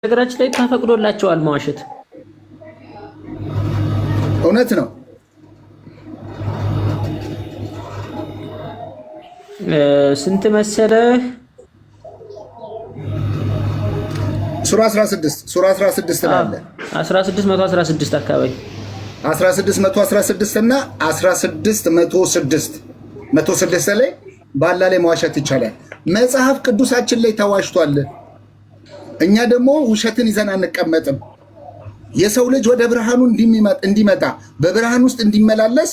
ነገራችን ላይ ተፈቅዶላቸዋል መዋሸት። እውነት ነው። ስንት መሰለህ? ሱራ 16 አለ 1616 አካባቢ 1616 እና 1606 ላይ ባላ ላይ መዋሸት ይቻላል። መጽሐፍ ቅዱሳችን ላይ ተዋሽቷል። እኛ ደግሞ ውሸትን ይዘን አንቀመጥም። የሰው ልጅ ወደ ብርሃኑ እንዲመጣ በብርሃን ውስጥ እንዲመላለስ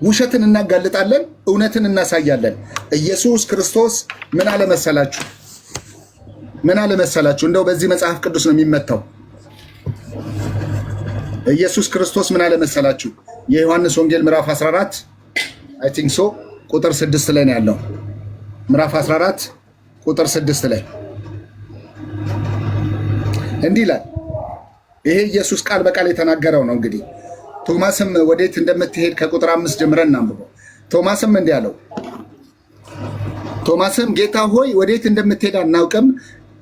ውሸትን እናጋልጣለን፣ እውነትን እናሳያለን። ኢየሱስ ክርስቶስ ምን አለ መሰላችሁ? እንደው በዚህ መጽሐፍ ቅዱስ ነው የሚመታው። ኢየሱስ ክርስቶስ ምን አለ መሰላችሁ? የዮሐንስ ወንጌል ምዕራፍ 14 አይ ቲንክ ሶ ቁጥር 6 ላይ ነው ያለው። ምዕራፍ 14 ቁጥር 6 ላይ እንዲህ ይላል። ይሄ ኢየሱስ ቃል በቃል የተናገረው ነው። እንግዲህ ቶማስም ወዴት እንደምትሄድ ከቁጥር 5 ጀምረን እናንብበው። ቶማስም እንዲህ አለው፣ ቶማስም ጌታ ሆይ ወዴት እንደምትሄድ አናውቅም፣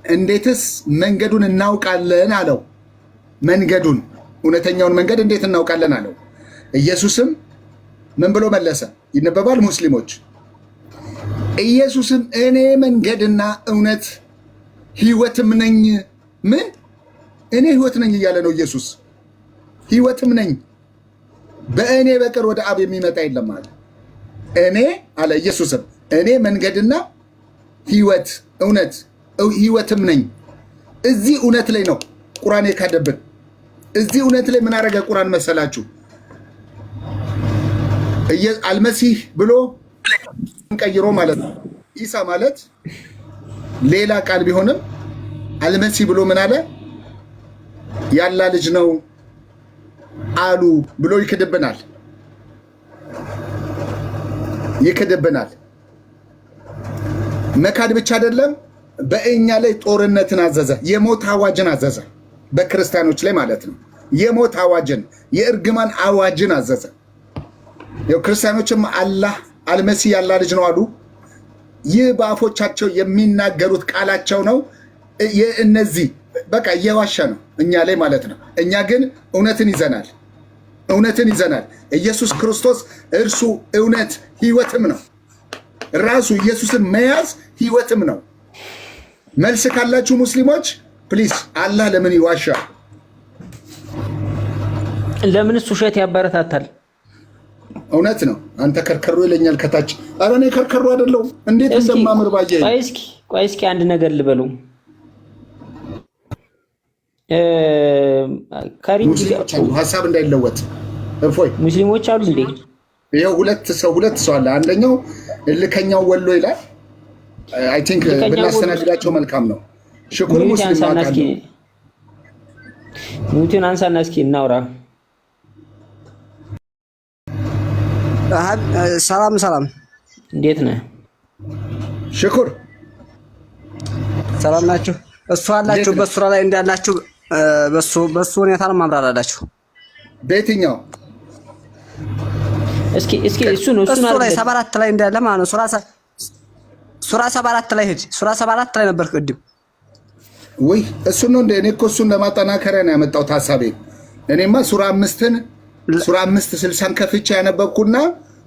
እንዴትስ መንገዱን እናውቃለን አለው። መንገዱን፣ እውነተኛውን መንገድ እንዴት እናውቃለን አለው። ኢየሱስም ምን ብሎ መለሰ? ይነበባል ሙስሊሞች። ኢየሱስም እኔ መንገድና እውነት ሕይወትም ነኝ። ምን? እኔ ሕይወት ነኝ እያለ ነው ኢየሱስ። ሕይወትም ነኝ፣ በእኔ በቀር ወደ አብ የሚመጣ የለም አለ። እኔ አለ ኢየሱስም እኔ መንገድና ሕይወት እውነት ሕይወትም ነኝ። እዚህ እውነት ላይ ነው ቁርአን የካደብን። እዚህ እውነት ላይ ምን አረገ ቁርአን መሰላችሁ? አልመሲህ ብሎ ቀይሮ ማለት ነው። ኢሳ ማለት ሌላ ቃል ቢሆንም አልመሲህ ብሎ ምን አለ? ያላ ልጅ ነው አሉ ብሎ ይክድብናል። መካድ ብቻ አይደለም፣ በእኛ ላይ ጦርነትን አዘዘ፣ የሞት አዋጅን አዘዘ። በክርስቲያኖች ላይ ማለት ነው። የሞት አዋጅን፣ የእርግማን አዋጅን አዘዘ። ክርስቲያኖችም አላህ አልመሲህ ያላ ልጅ ነው አሉ። ይህ በአፎቻቸው የሚናገሩት ቃላቸው ነው። እነዚህ በቃ እየዋሸ ነው እኛ ላይ ማለት ነው። እኛ ግን እውነትን ይዘናል። ኢየሱስ ክርስቶስ እርሱ እውነት ሕይወትም ነው። ራሱ ኢየሱስን መያዝ ሕይወትም ነው። መልስ ካላችሁ ሙስሊሞች ፕሊዝ፣ አላህ ለምን ይዋሻል? ለምንስ ውሸት ያበረታታል? እውነት ነው። አንተ ከርከሮ ይለኛል ከታች። ኧረ እኔ ከርከሮ አይደለሁም። እንዴት እንደማምር ባየ። ቆይ እስኪ አንድ ነገር ልበለው። ሙስሊሞች አሉ፣ ሀሳብ እንዳይለወጥ። እፎይ ሙስሊሞች አሉ እንዴ? ይኸው ሁለት ሰው አለ። አንደኛው እልከኛው ወሎ ይላል። አይ ቲንክ ብናስተናግዳቸው መልካም ነው። ሽኩር ሙስሊም አካል ሙቲን አንሳና እስኪ እናውራ። ሰላም እንዴት ነህ? ሽኩር ሰላም ናችሁ? እሱ አላችሁ በሱራ ላይ እንዳላችሁ በሱ ሁኔታ ነው ማምራራላችሁ። በየትኛው እስኪ እሱ ላይ 74 ላይ እንዳለ ማለት ነው። ሱራ 74 ላይ ሄድ። ሱራ 74 ላይ ነበር ቅድም። ወይ እሱ ነው እንደ እኔ እኮ እሱን ለማጠናከሪያ ነው ያመጣሁት ሐሳቤ። እኔማ ሱራ 5:60 ከፍቼ ያነበብኩና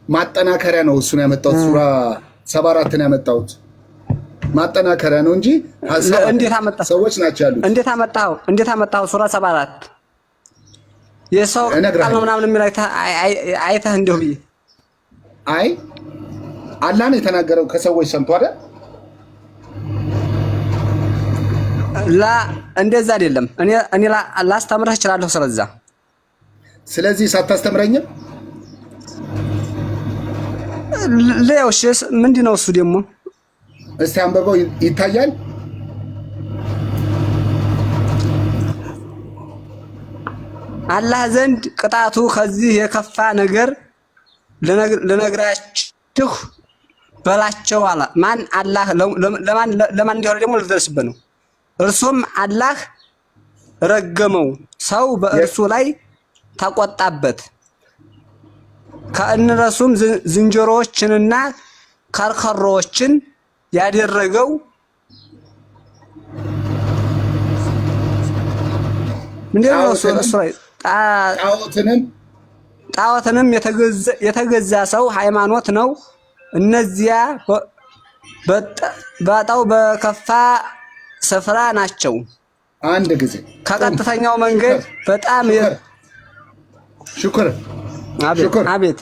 ማጠናከሪያ ነው እሱን ያመጣሁት። ሱራ 74 ያመጣሁት ማጠናከሪያ ነው እንጂ እንዴት አመጣ? ሰዎች ናቸው ያሉት። እንዴት አመጣው? ሱራ 74 የሰው ቃል ነው ምናምን የሚል አይተህ እንደው ብዬ አይ አላህ ነው የተናገረው ከሰዎች ሰምቶ አይደል? እንደዛ አይደለም። እኔ ላስተምርህ እችላለሁ ስለዚህ ሳታስተምረኝም ለውሽ ምንድነው እሱ ደግሞ እስቲ አንበበው ይታያል። አላህ ዘንድ ቅጣቱ ከዚህ የከፋ ነገር ለነግራችሁ በላቸው አለ። ማን አላህ ለማን እንደሆነ ደግሞ ልደርስበት ነው። እርሱም አላህ ረገመው፣ ሰው በእርሱ ላይ ተቆጣበት። ከእነርሱም ዝንጀሮዎችንና ከርከሮዎችን ያደረገው ምንድነው እሱ ጣዖትንም የተገዛ ሰው ሃይማኖት ነው። እነዚያ በጣው በከፋ ስፍራ ናቸው። አንድ ጊዜ ከቀጥተኛው መንገድ በጣም ሽኩር አቤት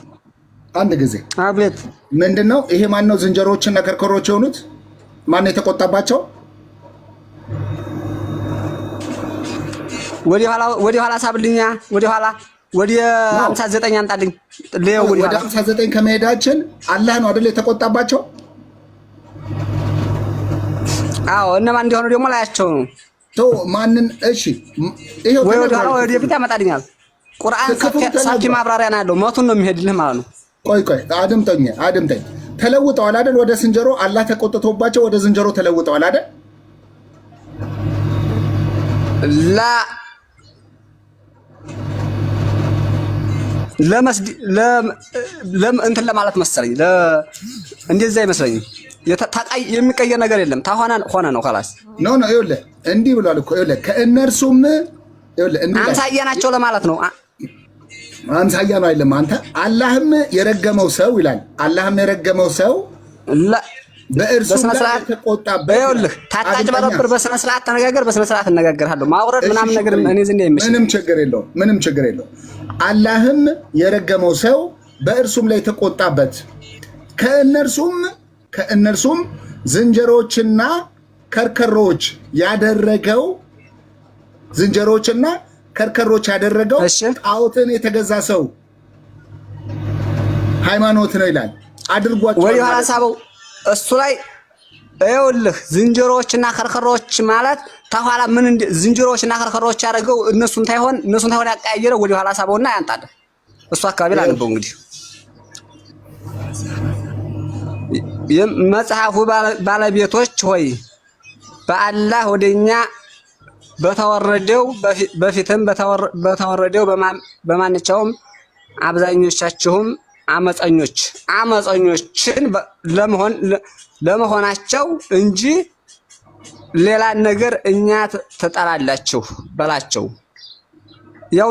አንድ ጊዜ አቤት ምንድነው ይሄ? ማን ነው ዝንጀሮዎችና ከርከሮች የሆኑት? ማን ነው የተቆጣባቸው? ወዲ ኋላ ሳብልኛ ወዲ 59 አንጣልኝ። ወዲ 59 ከመሄዳችን አላህ ነው አይደል የተቆጣባቸው? አዎ እነማን እንደሆኑ ደግሞ ላያቸው ነው። ማንን? እሺ ይሄው ወዲ ፊት ያመጣልኛል። ቁርአን ሰፊ ማብራሪያ ነው ያለው። ሞቱን ነው የሚሄድልህ ማለት ነው። ቆይ አድምጠኝ። ተለውጠዋል አይደል? ወደ ዝንጀሮ አላህ ተቆጥቶባቸው ወደ ዝንጀሮ ተለውጠዋል አይደል? ላ እንትን ለማለት መሰለኝ እንደዛ ይመስለኝ። የሚቀየር ነገር የለም። ሆነ ነው خلاص ኖ ይኸውልህ እንዲህ ብሏል እኮ ይኸውልህ ከእነርሱም ይኸውልህ አምሳያ ናቸው ለማለት ነው። አምሳያ ነው አይደለም። አንተ አላህም የረገመው ሰው ይላል። አላህም የረገመው ሰው በእርሱ ላይ ተቆጣበት። ይኸውልህ ታጣጭበረብር በስነ ስርዓት ተነጋገር። በስነ ስርዓት እነጋገርሃለሁ። ማውረድ ምናምን ነገር እኔ ዘንድ አይመችም። ምንም ችግር የለውም። አላህም የረገመው ሰው በእርሱም ላይ ተቆጣበት። ከእነርሱም ዝንጀሮችና ከርከሮች ያደረገው ጣዖትን የተገዛ ሰው ሃይማኖት ነው ይላል። አድርጓቸው ወይ ኋላ ሳበው እሱ ላይ ይኸውልህ ዝንጀሮችና ከርከሮች ማለት ተኋላ ምን ዝንጀሮችና ከርከሮች ያደረገው እነሱን ታይሆን ያቀያየረው ወዲ ኋላ ሳበውና ያንጣል። እሱ አካባቢ ላነበው እንግዲህ የመጽሐፉ ባለቤቶች ሆይ በአላህ ወደኛ በፊትም በተወረደው በማንኛውም አብዛኞቻችሁም አመፀኞችን ለመሆናቸው እንጂ ሌላ ነገር እኛ ተጣላላችሁ በላቸው። ያው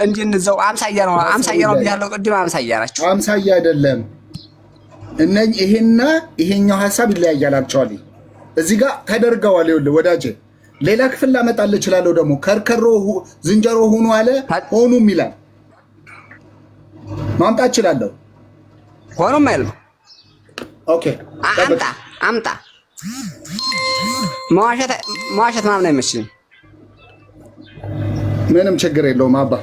እንዲንዘው አምሳያ ነው ብያለሁ ቅድም። አምሳያ ናቸው። አምሳያ አይደለም። ይሄና ይሄኛው ሐሳብ ይለያያላቸዋል። እዚህ ጋር ተደርገዋል። ይኸውልህ ወዳጄ ሌላ ክፍል ላመጣልህ እችላለሁ። ደግሞ ከርከሮ ዝንጀሮ ሆኖ አለ ሆኑም ይላል ማምጣት እችላለሁ። ሆኖም አይደል? ኦኬ አምጣ። መዋሸት ምናምን አይመስልም። ምንም ችግር የለውም አባ።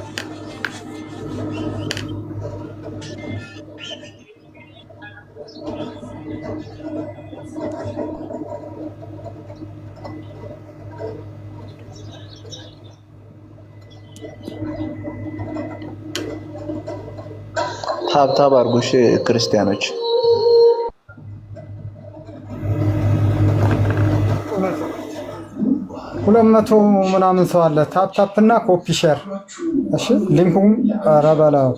ታብታብ አድርጉሽ ክርስቲያኖች። ሁለት መቶ ምናምን ሰው አለ። ታፕ እና ኮፒ ሼር። እሺ ሊንኩም ረበላው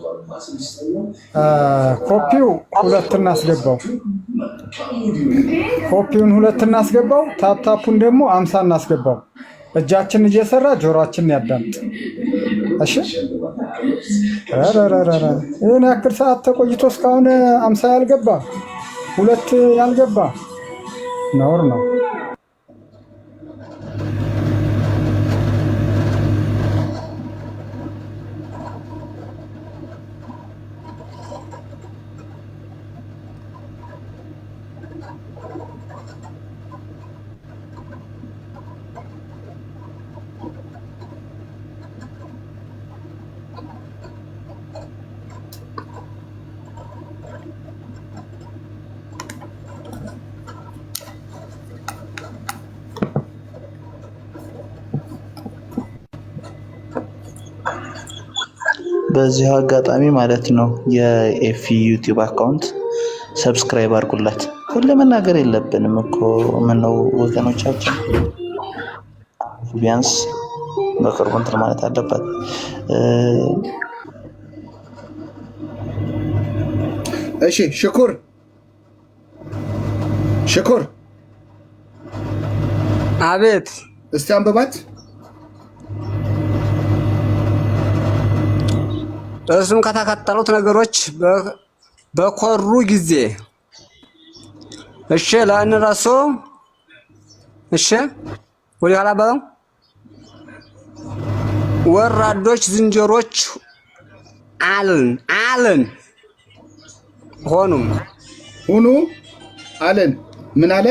ኮፒው ሁለት እናስገባው። ኮፒውን ሁለት እናስገባው። ታፕታፑን ደግሞ 50 እናስገባው። እጃችን እየሰራ ጆሮአችን ያዳምጥ። እሺ ይሄን ያክል ሰዓት ተቆይቶ እስካሁን 50 ያልገባ ሁለት ያልገባ ነውር ነው። በዚህ አጋጣሚ ማለት ነው የኤፊ ዩቲዩብ አካውንት ሰብስክራይብ አድርጉላት። ሁሉ መናገር የለብንም እኮ ምነው ወገኖቻችን፣ ቢያንስ በቅርቡ እንትን ማለት አለበት። እሺ ሽኩር አቤት። እስቲ አንብባት። እሱም ከተከተሉት ነገሮች በኮሩ ጊዜ እሺ ለእነርሱ እሺ ወደ ኋላ በለው ወራዶች ዝንጀሮች አለን ሆኑ አለን ምን አለ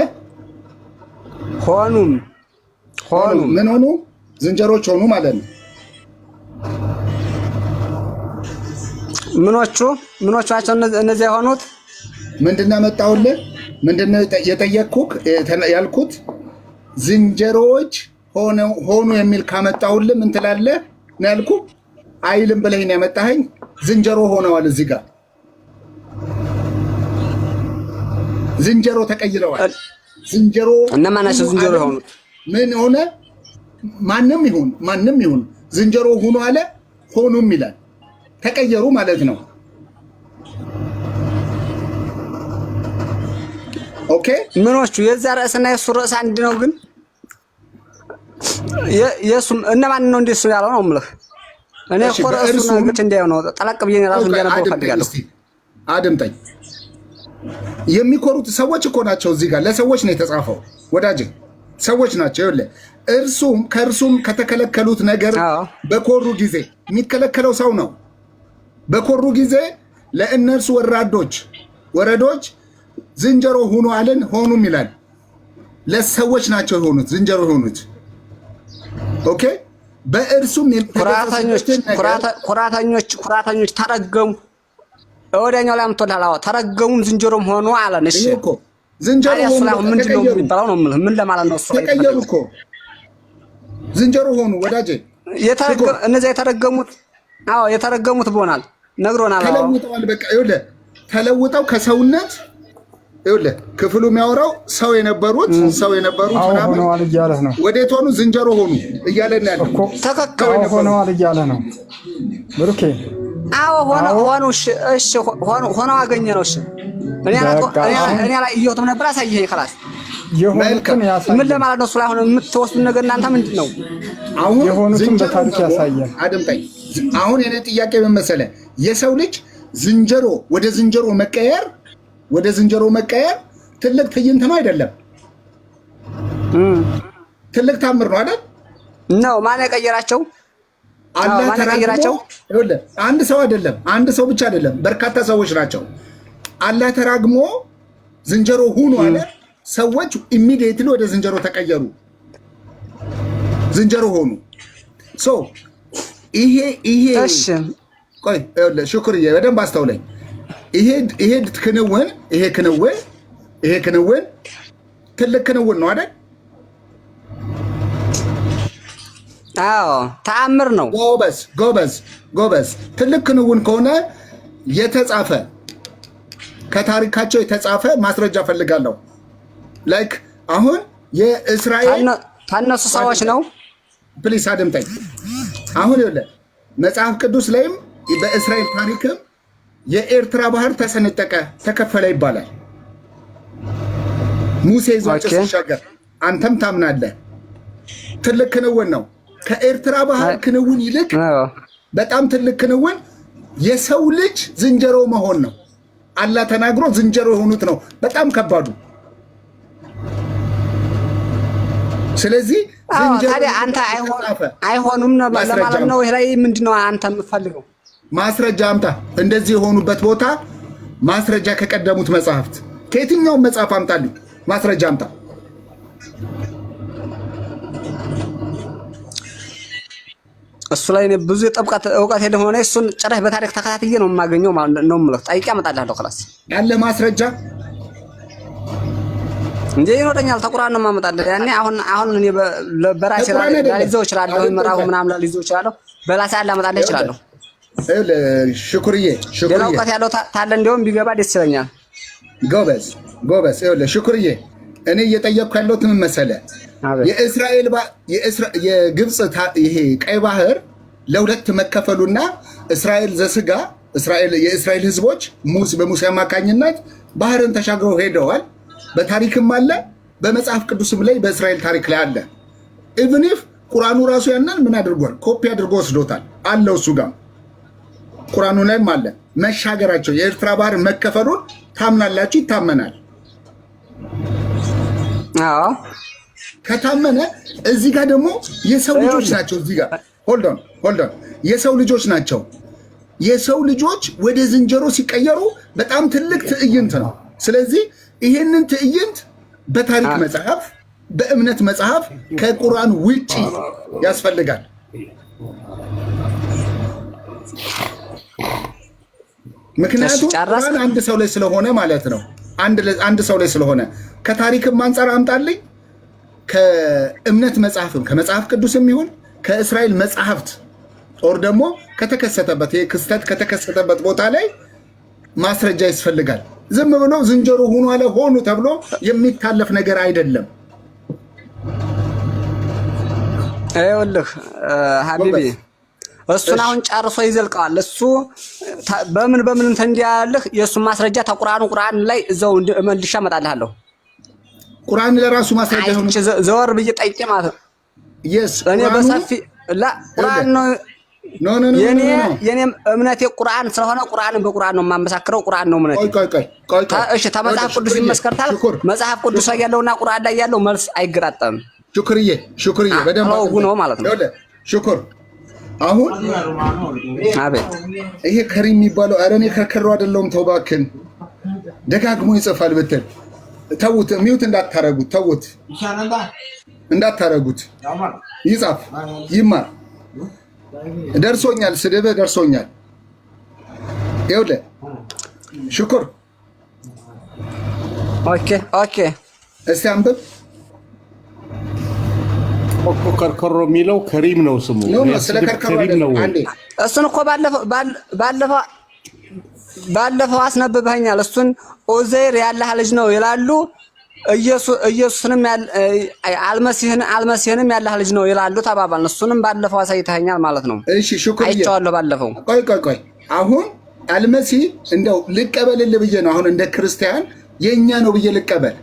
ሆኑ ምን ሆኑ ዝንጀሮች ሆኑ ማለት ነው። ምኖቹ ናቸው እነዚህ የሆኑት? ምንድነው መጣውልህ? ምንድነው የጠየቅኩህ ያልኩት? ዝንጀሮዎች ሆኑ የሚል ካመጣውልህ ምን ትላለህ ነው ያልኩህ? አይልም ብለህ ነው ያመጣኸኝ። ዝንጀሮ ሆነዋል። እዚህ ጋር ዝንጀሮ ተቀይረዋል። ዝንጀሮ እነማን ናቸው ዝንጀሮ የሆኑት? ምን ሆነ? ማንም ይሁን ዝንጀሮ ሆኖ አለ ሆኑም ይላል። ተቀየሩ ማለት ነው። ኦኬ ምኖቹ የዛ ርዕስና የሱ ርዕስ አንድ ነው። ግን የሱም እነማን ነው እንደሱ ያለው ነው የምልህ። እኔ እኮ ርዕሱ ነገች እንዳየው ነው ጠለቅ ብዬ ራሱ እንዲያነበው ፈልጋለሁ። አድምጠኝ። የሚኮሩት ሰዎች እኮ ናቸው። እዚህ ጋር ለሰዎች ነው የተጻፈው ወዳጅ፣ ሰዎች ናቸው። ይኸውልህ ከእርሱም ከተከለከሉት ነገር በኮሩ ጊዜ የሚከለከለው ሰው ነው። በኮሩ ጊዜ ለእነርሱ ወረዶች ዝንጀሮ ሁኑ አለን ሆኑም ይላል። ለሰዎች ናቸው የሆኑት ዝንጀሮ የሆኑት። ኦኬ በእርሱም ኩራተኞች ተረገሙ። ወዲያኛው ላይ አምጥቶልሃል። ተረገሙም ዝንጀሮም ሆኑ አለን። እሺ እኮ ዝንጀሮ ሆኑ ምንድነው የሚባለው ነው የምልህ። ምን ለማለት ነው? እሱ ተቀየሩ እኮ ዝንጀሮ ሆኑ ወዳጄ። እነዚያ የተረገሙት ብሆናል ነግሮናል። ተለውጠዋል። በቃ ይኸውልህ ተለውጠው ከሰውነት ይኸውልህ ክፍሉ የሚያወራው ሰው የነበሩት ምናምን ሆነዋል እያለህ ነው። ወዴት ሆኑ? ዝንጀሮ ሆኑ እያለን ያለው እኮ ሆነዋል እያለ ነው ብሩኬ። አዎ ሆኑ። እሺ ሆነው አገኘ ነው። እሺ እኔ ላይ እየወጣሁ ነበር። አሳየኸኝ خلاص የሆኑትን ያሳየን። ምን ለማለት ነው? ስለ አሁን የምትወስዱት ነገር እናንተ ምንድን ነው? አሁን የሆኑትን በታሪክ ያሳየን። አድምጠኝ። አሁን የኔ ጥያቄ ምን መሰለህ? የሰው ልጅ ወደ ዝንጀሮ መቀየር ትልቅ ትዕይንት ነው አይደለም? ትልቅ ታምር ነው አይደል? ነው ማን የቀየራቸው? አላህ ተራግራቸው። ይኸውልህ አንድ ሰው አይደለም፣ አንድ ሰው ብቻ አይደለም፣ በርካታ ሰዎች ናቸው። አላህ ተራግሞ ዝንጀሮ ሁኑ አለ። ሰዎች ኢሚዲየትሊ ወደ ዝንጀሮ ተቀየሩ፣ ዝንጀሮ ሆኑ። ይሄ እሺ ቆይ ሽኩርዬ በደንብ አስተውለኝ። ይሄ ክንውን ትልቅ ክንውን ነው አይደል? አዎ ተአምር ነው። ጎበዝ። ትልቅ ክንውን ከሆነ ከታሪካቸው የተጻፈ ማስረጃ ፈልጋለሁ። ላይክ አሁን የእስራኤል ታነሱ ሰዎች ነው። ፕሊስ አድምጠኝ። አሁን ይኸውልህ መጽሐፍ ቅዱስ ላይም በእስራኤል ታሪክም የኤርትራ ባህር ተሰነጠቀ፣ ተከፈለ ይባላል። ሙሴ ይዟቸው ሲሻገር አንተም ታምናለህ። ትልቅ ክንውን ነው። ከኤርትራ ባህር ክንውን ይልቅ በጣም ትልቅ ክንውን የሰው ልጅ ዝንጀሮ መሆን ነው። አላህ ተናግሮ ዝንጀሮ የሆኑት ነው በጣም ከባዱ። ስለዚህ ታዲያ አንተ አይሆኑም ለማለት ነው። ይሄ ላይ ምንድነው አንተ የምትፈልገው? ማስረጃ አምጣ። እንደዚህ የሆኑበት ቦታ ማስረጃ ከቀደሙት መጽሐፍት ከየትኛውም መጽሐፍ አምጣልኝ፣ ማስረጃ አምጣ። እሱ ላይ ብዙ እውቀት የለም ሆነ እሱን ጭራሽ በታሪክ ተከታትዬ ነው የማገኘው ማለት ነው የምልህ። ጠይቄ አመጣልሃለሁ። خلاص ያለ ማስረጃ እንዴ ይኖረኛል። ተቁራን ነው የማመጣልህ። ያኔ አሁን እኔ በራሴ ላልይዘው እችላለሁ፣ ምዕራፉ ምናምን ላልይዘው እችላለሁ። በላሳ ላመጣልህ እችላለሁ። ሽኩርዬ ሌላ እውቀት ያለው ታለ እንደውም ቢገባ ደስ ይለኛል። ጎበዝ። ሽኩርዬ እኔ እየጠየቅኩ ያለሁት ምን መሰለህ? የግብፅ ይሄ ቀይ ባህር ለሁለት መከፈሉና እስራኤል ዘስጋ የእስራኤል ህዝቦች በሙሴ አማካኝነት ባህርን ተሻግረው ሄደዋል። በታሪክም አለ፣ በመጽሐፍ ቅዱስም ላይ በእስራኤል ታሪክ ላይ አለ። ኢቭን ኢፍ ቁርአኑ ራሱ ያንን ምን አድርጓል? ኮፒ አድርጎ ወስዶታል አለው እሱ ጋር። ቁርአኑ ላይም አለ። መሻገራቸው የኤርትራ ባህር መከፈሉን ታምናላችሁ? ይታመናል። አዎ ከታመነ እዚህ ጋር ደግሞ የሰው ልጆች ናቸው። እዚህ ጋር ሆልድ ኦን የሰው ልጆች ናቸው። የሰው ልጆች ወደ ዝንጀሮ ሲቀየሩ በጣም ትልቅ ትዕይንት ነው። ስለዚህ ይሄንን ትዕይንት በታሪክ መጽሐፍ፣ በእምነት መጽሐፍ ከቁርአን ውጪ ያስፈልጋል። ምክንያቱም ቁርአን አንድ ሰው ላይ ስለሆነ ማለት ነው። አንድ ሰው ላይ ስለሆነ ከታሪክም አንፃር አምጣልኝ፣ ከእምነት መጽሐፍም ከመጽሐፍ ቅዱስም ይሁን ከእስራኤል መጽሐፍት ጦር ደግሞ ከተከሰተበት ይሄ ክስተት ከተከሰተበት ቦታ ላይ ማስረጃ ያስፈልጋል። ዝም ብሎ ዝንጀሮ ሆኖ አለ ሆኑ ተብሎ የሚታለፍ ነገር አይደለም። ይኸውልህ ሀቢቢ እሱን አሁን ጨርሶ ይዘልቀዋል። እሱ በምን እንትን እንዲያልህ የእሱን ማስረጃ ቁርአን ላይ እዛው መልሼ አመጣልሃለሁ። ቁርአን ለራሱ ማስረጃ ሆኖ ዘወር ብዬ ጠይቄ ማለት ነው። እኔ በሰፊ ቁርአን ነው የኔም እምነቴ ቁርአን ስለሆነ ቁርአንን በቁርአን ነው የማመሳክረው። ቁርአን ነው እምነቴ። እሺ ተመጽሐፍ ቅዱስ ይመስከርታል። መጽሐፍ ቅዱስ ላይ ያለውና ቁርአን ላይ ያለው መልስ አይገጣጠምም። ሹክርዬ በደንብ ነው ማለት ነው። ሹክር አሁን አቤት ይሄ ከሪም የሚባለው ኧረ እኔ ከከሩ አይደለሁም። ተው እባክህን ደጋግሞ ይጽፋል ብትል ተውት። ሚውት እንዳታረጉት ይጻፍ ይማር። ደርሶኛል፣ ስድብህ ደርሶኛል። ይኸውልህ ሽኩር ኦኬ እስቲ አንብብ። ኦኮ ከርከሮ የሚለው ከሪም ነው ስሙ። ስለ ከርከሮ አይደለም። እሱን እኮ ባለፈው አስነብበኛል። እሱን ኡዘይር ያላህ ልጅ ነው ይላሉ። ኢየሱስንም አልመሲህንም ያላህ ልጅ ነው ይላሉ ተባባልን። እሱንም ባለፈው አሳይተኸኛል ማለት ነው። እሺ ሹክር አይቼዋለሁ ባለፈው። ቆይ አሁን አልመሲህ እንደው ልቀበልልህ ብዬ ነው። አሁን እንደ ክርስቲያን የኛ ነው ብዬ ልቀበል።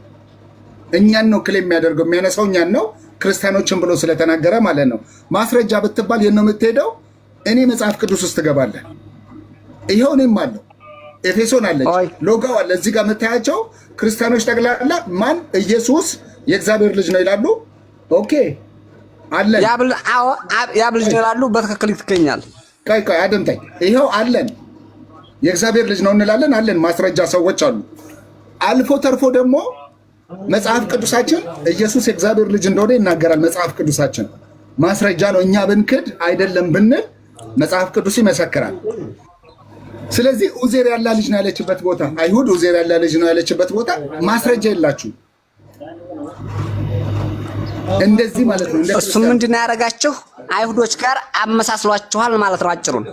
እኛን ነው ክሌም የሚያደርገው የሚያነሳው እኛን ነው ክርስቲያኖችን ብሎ ስለተናገረ ማለት ነው። ማስረጃ ብትባል የት ነው የምትሄደው? እኔ መጽሐፍ ቅዱስ ውስጥ ትገባለህ። ይኸው እኔም አለው ኤፌሶን አለች፣ ሎጋው አለ። እዚህ ጋር የምታያቸው ክርስቲያኖች ጠቅላላ ማን ኢየሱስ የእግዚአብሔር ልጅ ነው ይላሉ። ኦኬ አለን። ያብ ልጅ ነው ይላሉ። በትክክል ይትገኛል። ቆይ አድምጠኝ። ይኸው አለን፣ የእግዚአብሔር ልጅ ነው እንላለን። አለን ማስረጃ ሰዎች አሉ። አልፎ ተርፎ ደግሞ መጽሐፍ ቅዱሳችን ኢየሱስ የእግዚአብሔር ልጅ እንደሆነ ይናገራል። መጽሐፍ ቅዱሳችን ማስረጃ ነው። እኛ ብንክድ አይደለም ብንል መጽሐፍ ቅዱስ ይመሰክራል። ስለዚህ ኡዜር ያላ ልጅ ነው ያለችበት ቦታ፣ አይሁድ ኡዜር ያላ ልጅ ነው ያለችበት ቦታ ማስረጃ የላችሁ። እንደዚህ ማለት ነው። እሱ ምንድን ነው ያደረጋችሁ? አይሁዶች ጋር አመሳስሏችኋል ማለት ነው። አጭሩን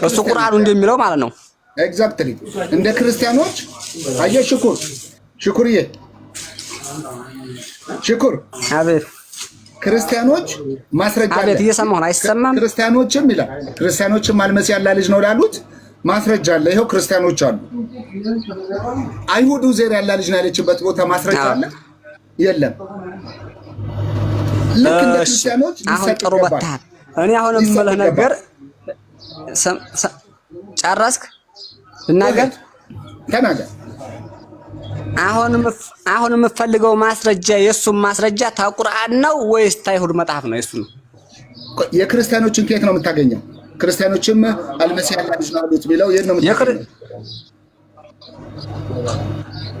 እሱ ቁርአኑ እንደሚለው ማለት ነው። ኤግዛክትሊ እንደ ክርስቲያኖች አየህ። ሽኩርዬ ሽኩር አቤት። ክርስቲያኖች ማስረጃ አለ። አቤት እየሰማሁ ነው። አይሰማም? ክርስቲያኖችም ይላል። ክርስቲያኖችም አልመሲህ ያላ ልጅ ነው ላሉት ማስረጃ አለ። ይኸው ክርስቲያኖች አሉ። አይሁድ ኡዜር ያላ ልጅ ነው ያለችበት ቦታ ማስረጃ አለ? የለም። ልክ እንደ ክርስቲያኖች አሁን ጥሩ በታል። እኔ አሁን የምልህ ነገር ጨረስክ? ልናገር? ተናገር። አሁን የምፈልገው ማስረጃ የእሱም ማስረጃ ከቁርአን ነው ወይስ ከአይሁድ መጽሐፍ ነው? የእሱ ነው። የክርስቲያኖችን ከየት ነው የምታገኘው? ክርስቲያኖችም አልመሲህ ያላ ልጅ ነው ያሉት ቢለው የት ነው የምታገኘው?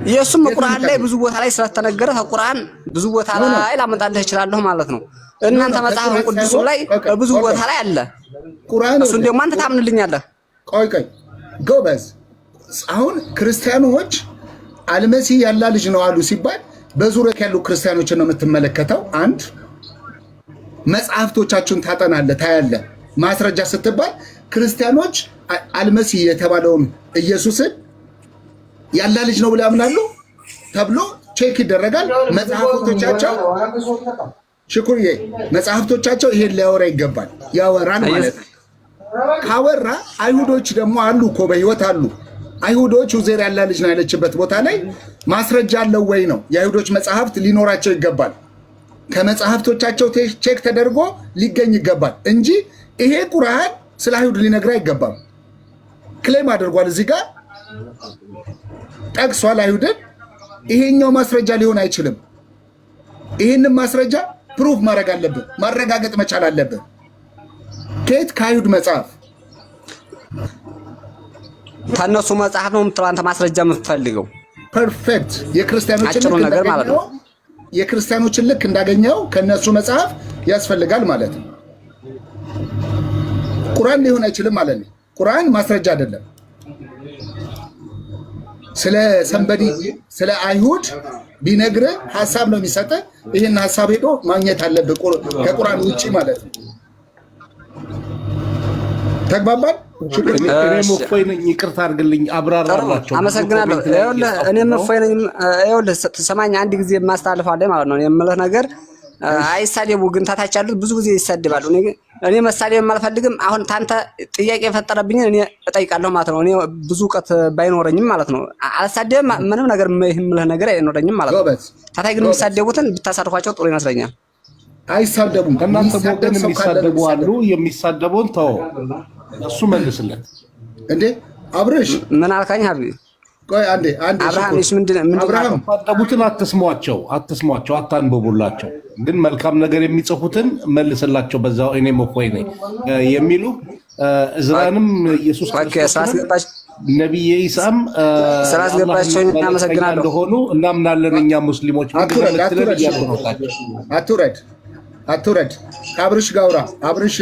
የእሱም ቁርአን ላይ ብዙ ቦታ ላይ ስለተነገረ ከቁርአን ብዙ ቦታ ላይ ላመጣልህ እችላለሁ ማለት ነው። እናንተ መጽሐፍ ቅዱስ ላይ ብዙ ቦታ ላይ አለ። ቁርአን እሱን ደግሞ አንተ ታምንልኛለህ? ቆይ ጎበዝ። አሁን ክርስቲያኖች አልመሲህ ያላ ልጅ ነው አሉ ሲባል በዙሪያ ያሉ ክርስቲያኖችን ነው የምትመለከተው። አንድ መጽሐፍቶቻችሁን ታጠናለህ፣ ታያለህ። ማስረጃ ስትባል ክርስቲያኖች አልመሲህ የተባለውን ኢየሱስን ያላ ልጅ ነው ብለው ያምናሉ ተብሎ ቼክ ይደረጋል። መጽሐፍቶቻቸው ሽኩርዬ መጽሐፍቶቻቸው ይሄን ሊያወራ ይገባል። ያወራል ማለት ነው። ካወራ አይሁዶች ደግሞ አሉ እኮ በህይወት አሉ። አይሁዶች ኡዜር ያላ ልጅ ነው ያለችበት ቦታ ላይ ማስረጃ አለው ወይ ነው። የአይሁዶች መጽሐፍት ሊኖራቸው ይገባል። ከመጽሐፍቶቻቸው ቼክ ተደርጎ ሊገኝ ይገባል እንጂ ይሄ ቁርአን ስለ አይሁድ ሊነግር አይገባም። ክሌም አድርጓል እዚህ ጋር ጠቅሷል አይሁድን። ይሄኛው ማስረጃ ሊሆን አይችልም። ይህንን ማስረጃ ፕሩፍ ማድረግ አለብን፣ ማረጋገጥ መቻል አለብን። ከየት? ከአይሁድ መጽሐፍ። ከነሱ መጽሐፍ ነው የምትለው አንተ ማስረጃ የምትፈልገው? ፐርፌክት። የክርስቲያኖችን ልክ እንዳገኘው ከነሱ መጽሐፍ ያስፈልጋል ማለት ነው። ቁርአን ሊሆን አይችልም ማለት ነው። ቁርአን ማስረጃ አይደለም። ስለ ሰንበዲ ስለ አይሁድ ቢነግርህ ሐሳብ ነው የሚሰጥህ። ይህን ሐሳብ ሄዶ ማግኘት አለብህ ከቁርአን ውጪ ማለት ነው። ተግባባን? እኔም እፎይ ነኝ። ይቅርታ አድርግልኝ፣ አብራራላቸው። አመሰግናለሁ። ይኸውልህ እኔም እፎይ ነኝ። ይኸውልህ ትሰማኝ፣ አንድ ጊዜ የማስተላልፈው ማለት ነው የምልህ ነገር አይሳደቡ፣ ግን ታታች ያሉት ብዙ ጊዜ ይሰድባሉ። እኔ መሳደብ አልፈልግም። አሁን ታንተ ጥያቄ የፈጠረብኝ እኔ እጠይቃለሁ ማለት ነው። እኔ ብዙ እውቀት ባይኖረኝም ማለት ነው አልሳደብም። ምንም ነገር የምልህ ነገር አይኖረኝም ማለት ነው። ታታይ ግን የሚሳደቡትን ብታሳርፏቸው ጥሩ ይመስለኛል። አይሳደቡም። ከእናንተ ወገን የሚሳደቡ አሉ። የሚሳደቡን ተው፣ እሱ መልስለት እንዴ። አብርሽ ምን አልካኝ? ሀቢ ቆይ አንዴ አብርሃም እሺ፣ ምንድን የሚሳደቡትን አትስሟቸው፣ አታንብቡላቸው። ግን መልካም ነገር የሚጽፉትን መልስላቸው። በዛው እኔም እፎይ ነኝ የሚሉ እዝራንም ኢየሱስ ክርስቶስ ነብይ ኢሳም ስላስገባቸው እናመሰግናለሁ እንደሆኑ እናምናለን እኛ ሙስሊሞች። አትውረድ። አብርሽ ጋውራ አብርሽ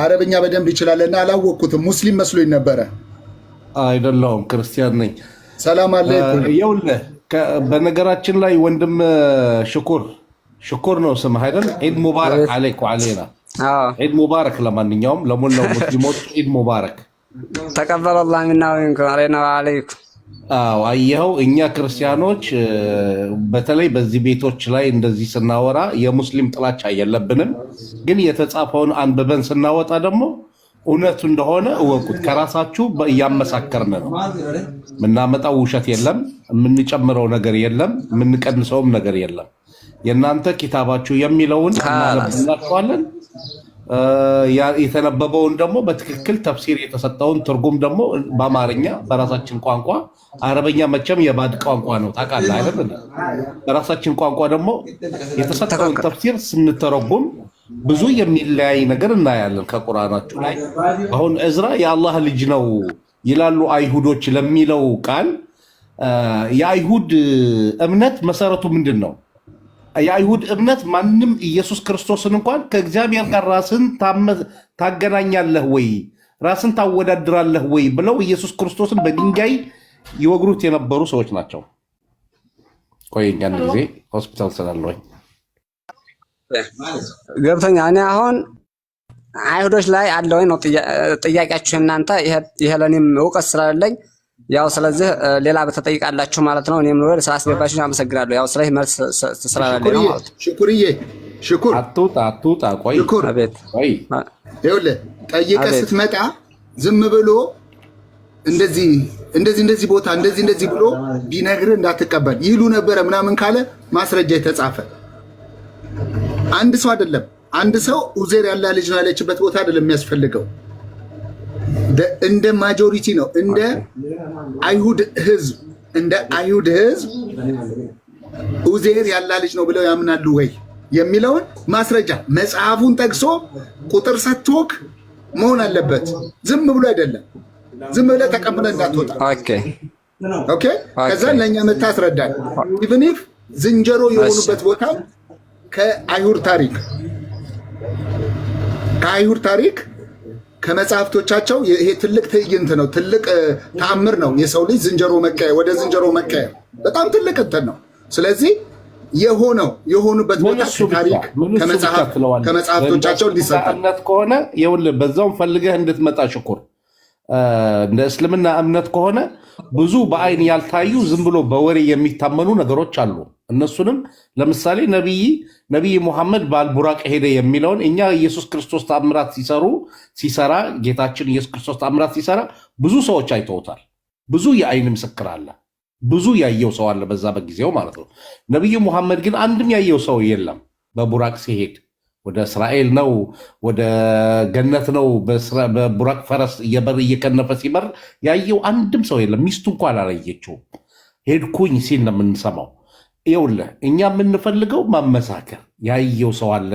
አረብኛ በደንብ ይችላልና አላወቅኩትም። ሙስሊም መስሎኝ ነበረ። አይደለሁም፣ ክርስቲያን ነኝ። ሰላም አለይኩም። ይኸውልህ በነገራችን ላይ ወንድም ሽኩር ነው ስምህ አይደል? ዒድ ሙባረክ አለይኩ አለይና። ዒድ ሙባረክ። ለማንኛውም ለሞላው ሙስሊሞች ዒድ ሙባረክ። ተቀበለ አላህ ሚና ወሚንኩም አለይና ወአለይኩም። አየኸው፣ እኛ ክርስቲያኖች በተለይ በዚህ ቤቶች ላይ እንደዚህ ስናወራ የሙስሊም ጥላቻ የለብንም። ግን የተጻፈውን አንብበን ስናወጣ ደግሞ እውነቱ እንደሆነ እወቁት። ከራሳችሁ እያመሳከርን ነው። የምናመጣው ውሸት የለም፣ የምንጨምረው ነገር የለም፣ የምንቀንሰውም ነገር የለም። የእናንተ ኪታባችሁ የሚለውን እናነብላችኋለን። የተነበበውን ደግሞ በትክክል ተፍሲር የተሰጠውን ትርጉም ደግሞ በአማርኛ በራሳችን ቋንቋ። አረበኛ መቼም የባድ ቋንቋ ነው ታውቃለህ አይደል? በራሳችን ቋንቋ ደግሞ የተሰጠውን ተፍሲር ስንተረጉም ብዙ የሚለያይ ነገር እናያለን ከቁርአናችሁ ላይ። አሁን እዝራ የአላህ ልጅ ነው ይላሉ አይሁዶች ለሚለው ቃል የአይሁድ እምነት መሰረቱ ምንድን ነው? የአይሁድ እምነት ማንም ኢየሱስ ክርስቶስን እንኳን ከእግዚአብሔር ጋር ራስን ታገናኛለህ ወይ ራስን ታወዳድራለህ ወይ ብለው ኢየሱስ ክርስቶስን በድንጋይ ይወግሩት የነበሩ ሰዎች ናቸው። ቆየኛን ጊዜ ሆስፒታል ስላለኝ ገብተኛ። እኔ አሁን አይሁዶች ላይ አለወይ ነው ጥያቄያችሁ እናንተ። ይሄ ለኔም እውቀት ስላለኝ ያው ስለዚህ ሌላ በተጠይቃላችሁ ማለት ነው። እኔም ነው ስላስገባችሁ አመሰግናለሁ። ያው ስለዚህ መልስ ስላለኝ ነው ማለት ነው። ሽኩር አትውጣ ቆይ አቤት ቆይ ይኸውልህ ጠይቀህ ስትመጣ ዝም ብሎ እንደዚህ ቦታ እንደዚህ ብሎ ቢነግርህ እንዳትቀበል ይሉ ነበረ ምናምን ካለ ማስረጃ የተጻፈ አንድ ሰው አይደለም። አንድ ሰው ኡዜር ያለ ልጅ ነው ያለችበት ቦታ አይደለም የሚያስፈልገው። እንደ ማጆሪቲ ነው፣ እንደ አይሁድ ህዝብ ኡዜር ያለ ልጅ ነው ብለው ያምናሉ ወይ የሚለውን ማስረጃ መጽሐፉን ጠቅሶ ቁጥር ሰጥቶክ መሆን አለበት። ዝም ብሎ አይደለም። ዝም ብለህ ተቀብለህ እንዳትወጣ። ኦኬ። ከዛ ለኛ መታስረዳል። ኢቭን ኢፍ ዝንጀሮ የሆኑበት ቦታ ከአይሁድ ታሪክ ከመጽሐፍቶቻቸው ይሄ ትልቅ ትዕይንት ነው፣ ትልቅ ተአምር ነው። የሰው ልጅ ወደ ዝንጀሮ መቀየር በጣም ትልቅ እንትን ነው። ስለዚህ የሆኑበት ቦታ ታሪክ ከመጽሐፍቶቻቸው እንዲሰጣነት ከሆነ ይኸውልህ በዛውም ፈልገህ እንድትመጣ ሽኩር። እንደ እስልምና እምነት ከሆነ ብዙ በአይን ያልታዩ ዝም ብሎ በወሬ የሚታመኑ ነገሮች አሉ። እነሱንም ለምሳሌ ነቢይ ሙሐመድ በአልቡራቅ ሄደ የሚለውን እኛ ኢየሱስ ክርስቶስ ተአምራት ሲሰራ ጌታችን ኢየሱስ ክርስቶስ ተአምራት ሲሰራ ብዙ ሰዎች አይተውታል። ብዙ የአይን ምስክር አለ። ብዙ ያየው ሰው አለ በዛ በጊዜው ማለት ነው። ነቢይ ሙሐመድ ግን አንድም ያየው ሰው የለም በቡራቅ ሲሄድ። ወደ እስራኤል ነው ወደ ገነት ነው በቡራቅ ፈረስ እየከነፈ ሲበር ያየው አንድም ሰው የለም። ሚስቱ እንኳን አላየችውም። ሄድኩኝ ሲል ነው የምንሰማው። ይኸውልህ እኛ የምንፈልገው ማመሳከር ያየው ሰው አለ፣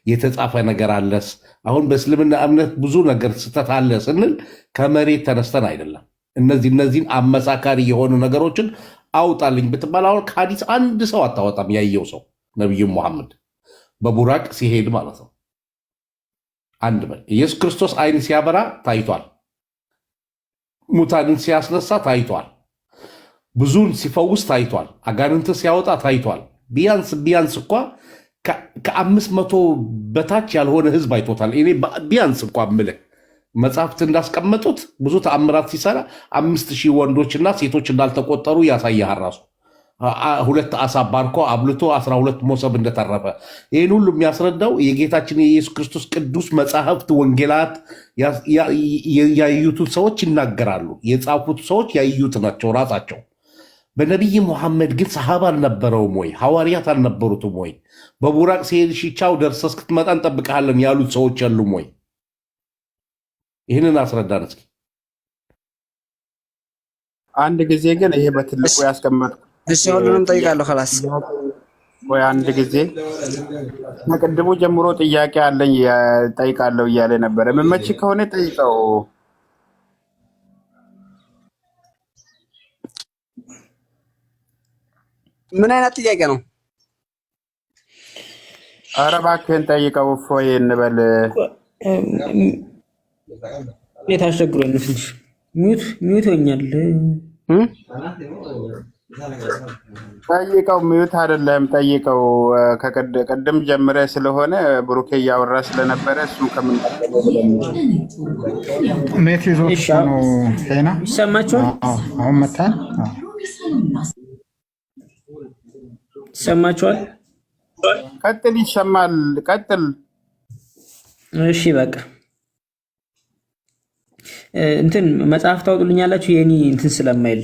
የተጻፈ ነገር አለስ። አሁን በእስልምና እምነት ብዙ ነገር ስተት አለ ስንል ከመሬት ተነስተን አይደለም። እነዚህን አመሳካሪ የሆኑ ነገሮችን አውጣልኝ ብትባል አሁን ከሐዲስ አንድ ሰው አታወጣም። ያየው ሰው ነቢዩ ሙሐመድ በቡራቅ ሲሄድ ማለት ነው። አንድ በል ኢየሱስ ክርስቶስ አይን ሲያበራ ታይቷል። ሙታንን ሲያስነሳ ታይቷል። ብዙን ሲፈውስ ታይቷል። አጋንንት ሲያወጣ ታይቷል። ቢያንስ እንኳ ከ500 በታች ያልሆነ ህዝብ አይቶታል። እኔ ቢያንስ እንኳ ምልህ መጽሐፍት እንዳስቀመጡት ብዙ ተአምራት ሲሰራ 5000 ወንዶችና ሴቶች እንዳልተቆጠሩ ያሳያል። ራሱ 2 ዓሣ ባርኮ አብልቶ 12 መሶብ እንደተረፈ ይህን ሁሉ የሚያስረዳው የጌታችን የኢየሱስ ክርስቶስ ቅዱስ መጽሐፍት ወንጌላት ያዩትን ሰዎች ይናገራሉ። የጻፉት ሰዎች ያዩት ናቸው ራሳቸው። በነቢይ ሙሐመድ ግን ሰሃባ አልነበረውም ወይ? ሐዋርያት አልነበሩትም ወይ? በቡራቅ ሲሄድ ሺቻው ደርሰህ እስክትመጣ እንጠብቅሃለን ያሉት ሰዎች ያሉም ወይ? ይህንን አስረዳን እስኪ። አንድ ጊዜ ግን ይሄ በትልቁ ያስቀመጥኩ እሺ፣ ሁሉንም ጠይቃለሁ። خلاص ወይ አንድ ጊዜ ከቅድሙ ጀምሮ ጥያቄ አለኝ ጠይቃለሁ እያለ ነበረ። መመች ከሆነ ጠይቀው። ምን አይነት ጥያቄ ነው? ኧረ እባክህን ጠይቀው። እፎይ እንበል። የታስቸግሮኝ ነው ትንሽ ሚዩት ሆኛል። ጠይቀው። ሚዩት አይደለም ጠይቀው። ከቀደም ጀምረ ስለሆነ ብሩኬ እያወራ ስለነበረ እሱ ከምን ኔት ይዞት ነው ሄና ይሰማችኋል? አሁን መጣን። ይሰማችኋል? ቀጥል። ይሰማል። ቀጥል። እሺ በቃ እንትን መጽሐፍ ታውጡልኛላችሁ። የኔ እንትን ስለማይል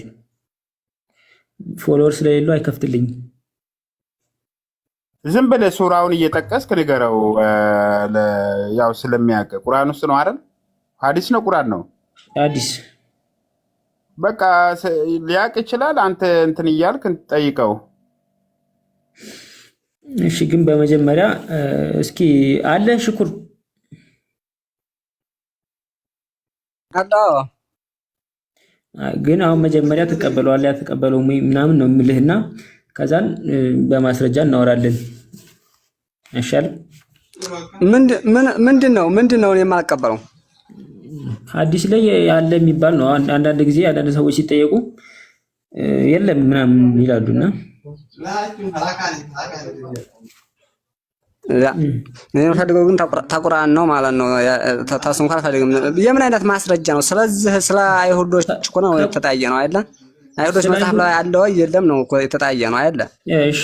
ፎሎወር ስለሌለው አይከፍትልኝ። ዝም ብለህ ሱራውን እየጠቀስክ ንገረው። ያው ስለሚያውቅ ቁርአን ውስጥ ነው አይደል? ሐዲስ ነው ቁርአን ነው? ሐዲስ። በቃ ሊያውቅ ይችላል። አንተ እንትን እያልክ ጠይቀው። እሺ ግን በመጀመሪያ እስኪ አለ ሽኩር አዳ ግን አሁን መጀመሪያ ተቀበለዋል ያተቀበለው ምናምን ነው የምልህና ከዛን በማስረጃ እናወራለን። አይሻልም? ምንድነው የማልቀበለው? ሐዲስ ላይ ያለ የሚባል ነው። አንዳንድ ጊዜ አንዳንድ ሰዎች ሲጠየቁ የለም ምናምን ይላሉና እኔ ፈልገው ግን ተቁርአን ነው ማለት ነው። ታሱ እንኳን ፈልገም የምን አይነት ማስረጃ ነው? ስለዚህ ስለ አይሁዶች እኮ ነው የተጣየ ነው አይደል? አይሁዶች መጽሐፍ ላይ አለው የለም ነው እኮ የተጣየ ነው አይደል? እሺ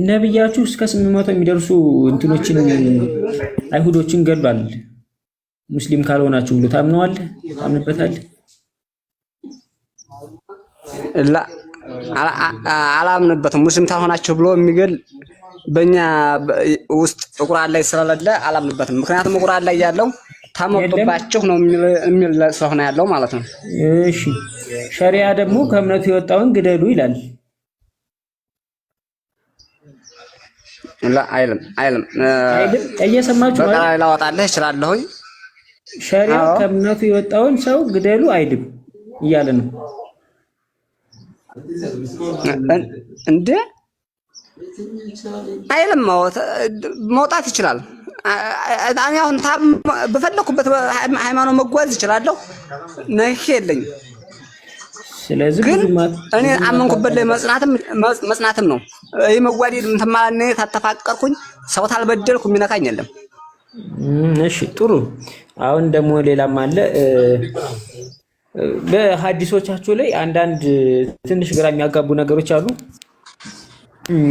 ነብያችሁ እስከ 800 የሚደርሱ እንትኖችን አይሁዶችን ገድሏል። ሙስሊም ካልሆናችሁ ብሎ ታምነዋል? ታምንበታል? አላምንበትም። ሙስሊም ካልሆናችሁ ብሎ የሚገል በእኛ ውስጥ ቁርአን ላይ ስለሌለ አላምንበትም። ምክንያቱም ቁርአን ላይ ያለው ታመጡባችሁ ነው የሚል ስለሆነ ያለው ማለት ነው። እሺ ሸሪዓ ደግሞ ከእምነቱ የወጣውን ግደሉ ይላል። አይልም። እየሰማችሁ ነው? በቃ ላወጣልህ እችላለሁ። ሸሪዓ ከእምነቱ የወጣውን ሰው ግደሉ አይልም እያለ ነው እንዴ? አይልም። መውጣት ይችላል። እኔ አሁን በፈለኩበት ሃይማኖት መጓዝ ይችላለሁ። ነህ የለኝ። ስለዚህ ግን እኔ አመንኩበት ላይ መጽናትም ነው። ይሄ መጓዴድ እንትን ማለት ነው። ታተፋቀርኩኝ ሰው ታልበደልኩ የሚነካኝ የለም። እሺ ጥሩ። አሁን ደግሞ ሌላም አለ። በሐዲሶቻችሁ ላይ አንዳንድ ትንሽ ግራ የሚያጋቡ ነገሮች አሉ።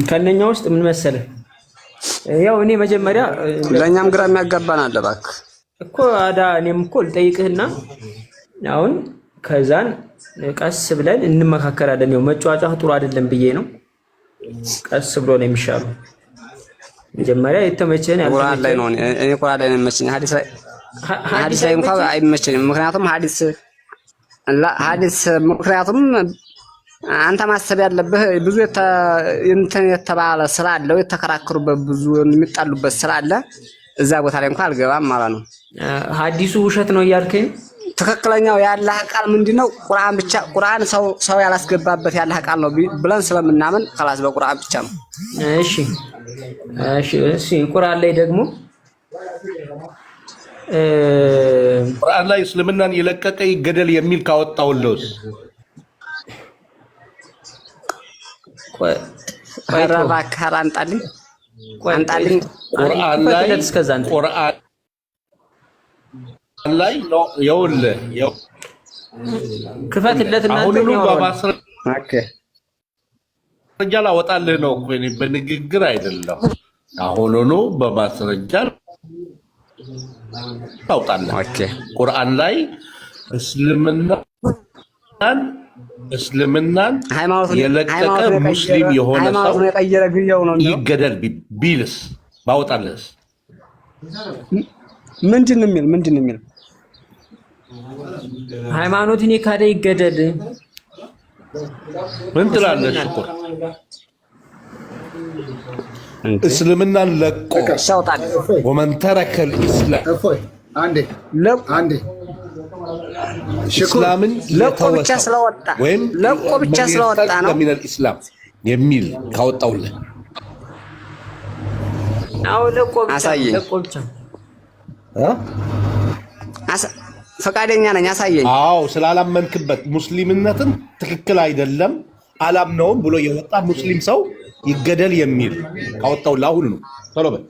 ከነኛ ውስጥ ምን መሰለህ? ያው እኔ መጀመሪያ ለኛም ግራ የሚያጋባን አለ እባክህ እኮ አዳ እኔም እኮ ልጠይቅህና አሁን ከዛን ቀስ ብለን እንመካከራለን። ያው መጫወጫ ጥሩ አይደለም ብዬ ነው። ቀስ ብሎ ነው የሚሻለው። መጀመሪያ የተመቸን ቁርአን ላይ ነው። እኔ ቁርአን ላይ ነው የሚመቸኝ። ሐዲስ ላይ እንኳን አይመቸኝም። ምክንያቱም ሐዲስ ምክንያቱም አንተ ማሰብ ያለብህ ብዙ እንትን የተባለ ስላለው የተከራከሩበት ብዙ የሚጣሉበት ስላለ እዛ ቦታ ላይ እንኳን አልገባም ማለት ነው። ሐዲሱ ውሸት ነው እያልከኝ? ትክክለኛው የአላህ ቃል ምንድነው? ቁርአን ብቻ። ቁርአን ሰው ያላስገባበት የአላህ ቃል ነው ብለን ስለምናምን خلاص በቁርአን ብቻ ነው። እሺ ቁርአን ላይ ደግሞ ቁርአን ላይ እስልምናን የለቀቀ ይገደል የሚል ካወጣውልህ ቆይራባ ካራንጣልኝ ቁርአን ላይ ነው ይኸውልህ ክፈትለትና አሁን በማስረጃ ላወጣልህ ነው እኮ እኔ በንግግር አይደለም። አሁን በማስረጃ አውጣልህ። ቁርአን ላይ እስልምናን የለቀቀ ሙስሊም የሆነ ሰው ይገደል ቢልስ ባወጣልህስ ምንድን ነው የሚል? ሃይማኖትን የካደ ይገደል ምን ትላለህ? ሽኩር እስልምናን ለቆ ወመን ተረከ الاسلام አንዴ እስላምን ለቆ ብቻ ስለወጣ ነው من الاسلام የሚል ካወጣውልህ አው ለቆ ብቻ ፈቃደኛ ነኝ አሳየኝ። አዎ ስላላመንክበት ሙስሊምነትን ትክክል አይደለም አላምነውም ብሎ የወጣ ሙስሊም ሰው ይገደል የሚል ካወጣውልህ አሁን ነው። ቶሎ በል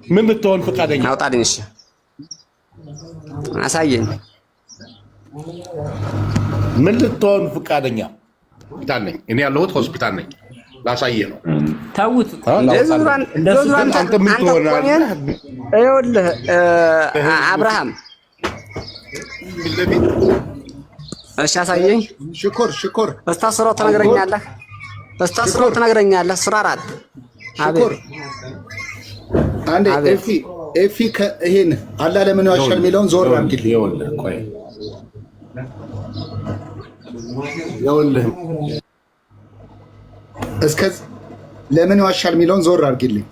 ምን ልትሆን ፈቃደኛ? አውጣልኝ። እሺ አሳየኝ። ምን ልትሆን ፈቃደኛ? ሆስፒታል ነኝ እኔ ያለሁት ሆስፒታል ነኝ። ላሳየህ ነው። ታውት እንደሱ አንተ ምን ትሆናለህ? ይኸውልህ አብርሃም እሺ አሳየኝ። ሽኩር እስታስረው ትነግረኛለህ። ሱራ 4 ሽኩር አንዴ ኤፊ ይሄን አላህ ለምን ዋሻል የሚለውን ዞር አድርግልኝ። ይኸውልህ እስከዚህ ለምን ዋሻል የሚለውን ዞር አድርግልኝ።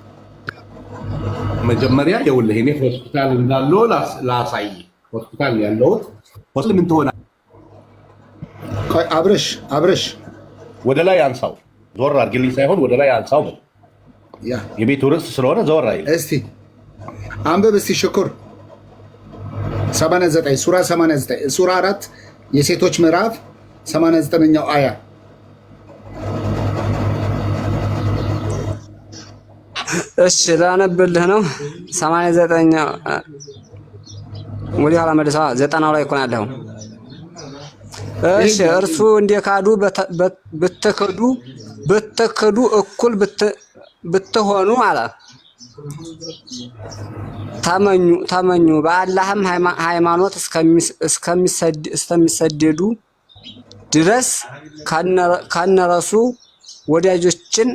መጀመሪያ ይኸውልህ እኔ ሆስፒታል እንዳለው ላሳይ። ሆስፒታል ያለሁት ምን ትሆናለህ? አብረሽ ወደ ላይ አንሳው። ዞር አድርግልኝ ሳይሆን ወደ ላይ አንሳው። የቤቱ ርዕስ ስለሆነ ዞር አይል። እስቲ አንብብ እስቲ ሽኩር 89 ሱራ 89 ሱራ 4 የሴቶች ምዕራፍ 89ኛው አያ እሺ ላነብልህ ነው። 89ኛው ወዲህ ኋላ መልሰዋ 90ው ላይ እኮ ነው ያለው። እሺ እርሱ እንደካዱ ብትክዱ እኩል ብትሆኑ አለ ተመኙ በአላህም ሃይማኖት እስከሚሰደዱ ድረስ ከነረሱ ወዳጆችን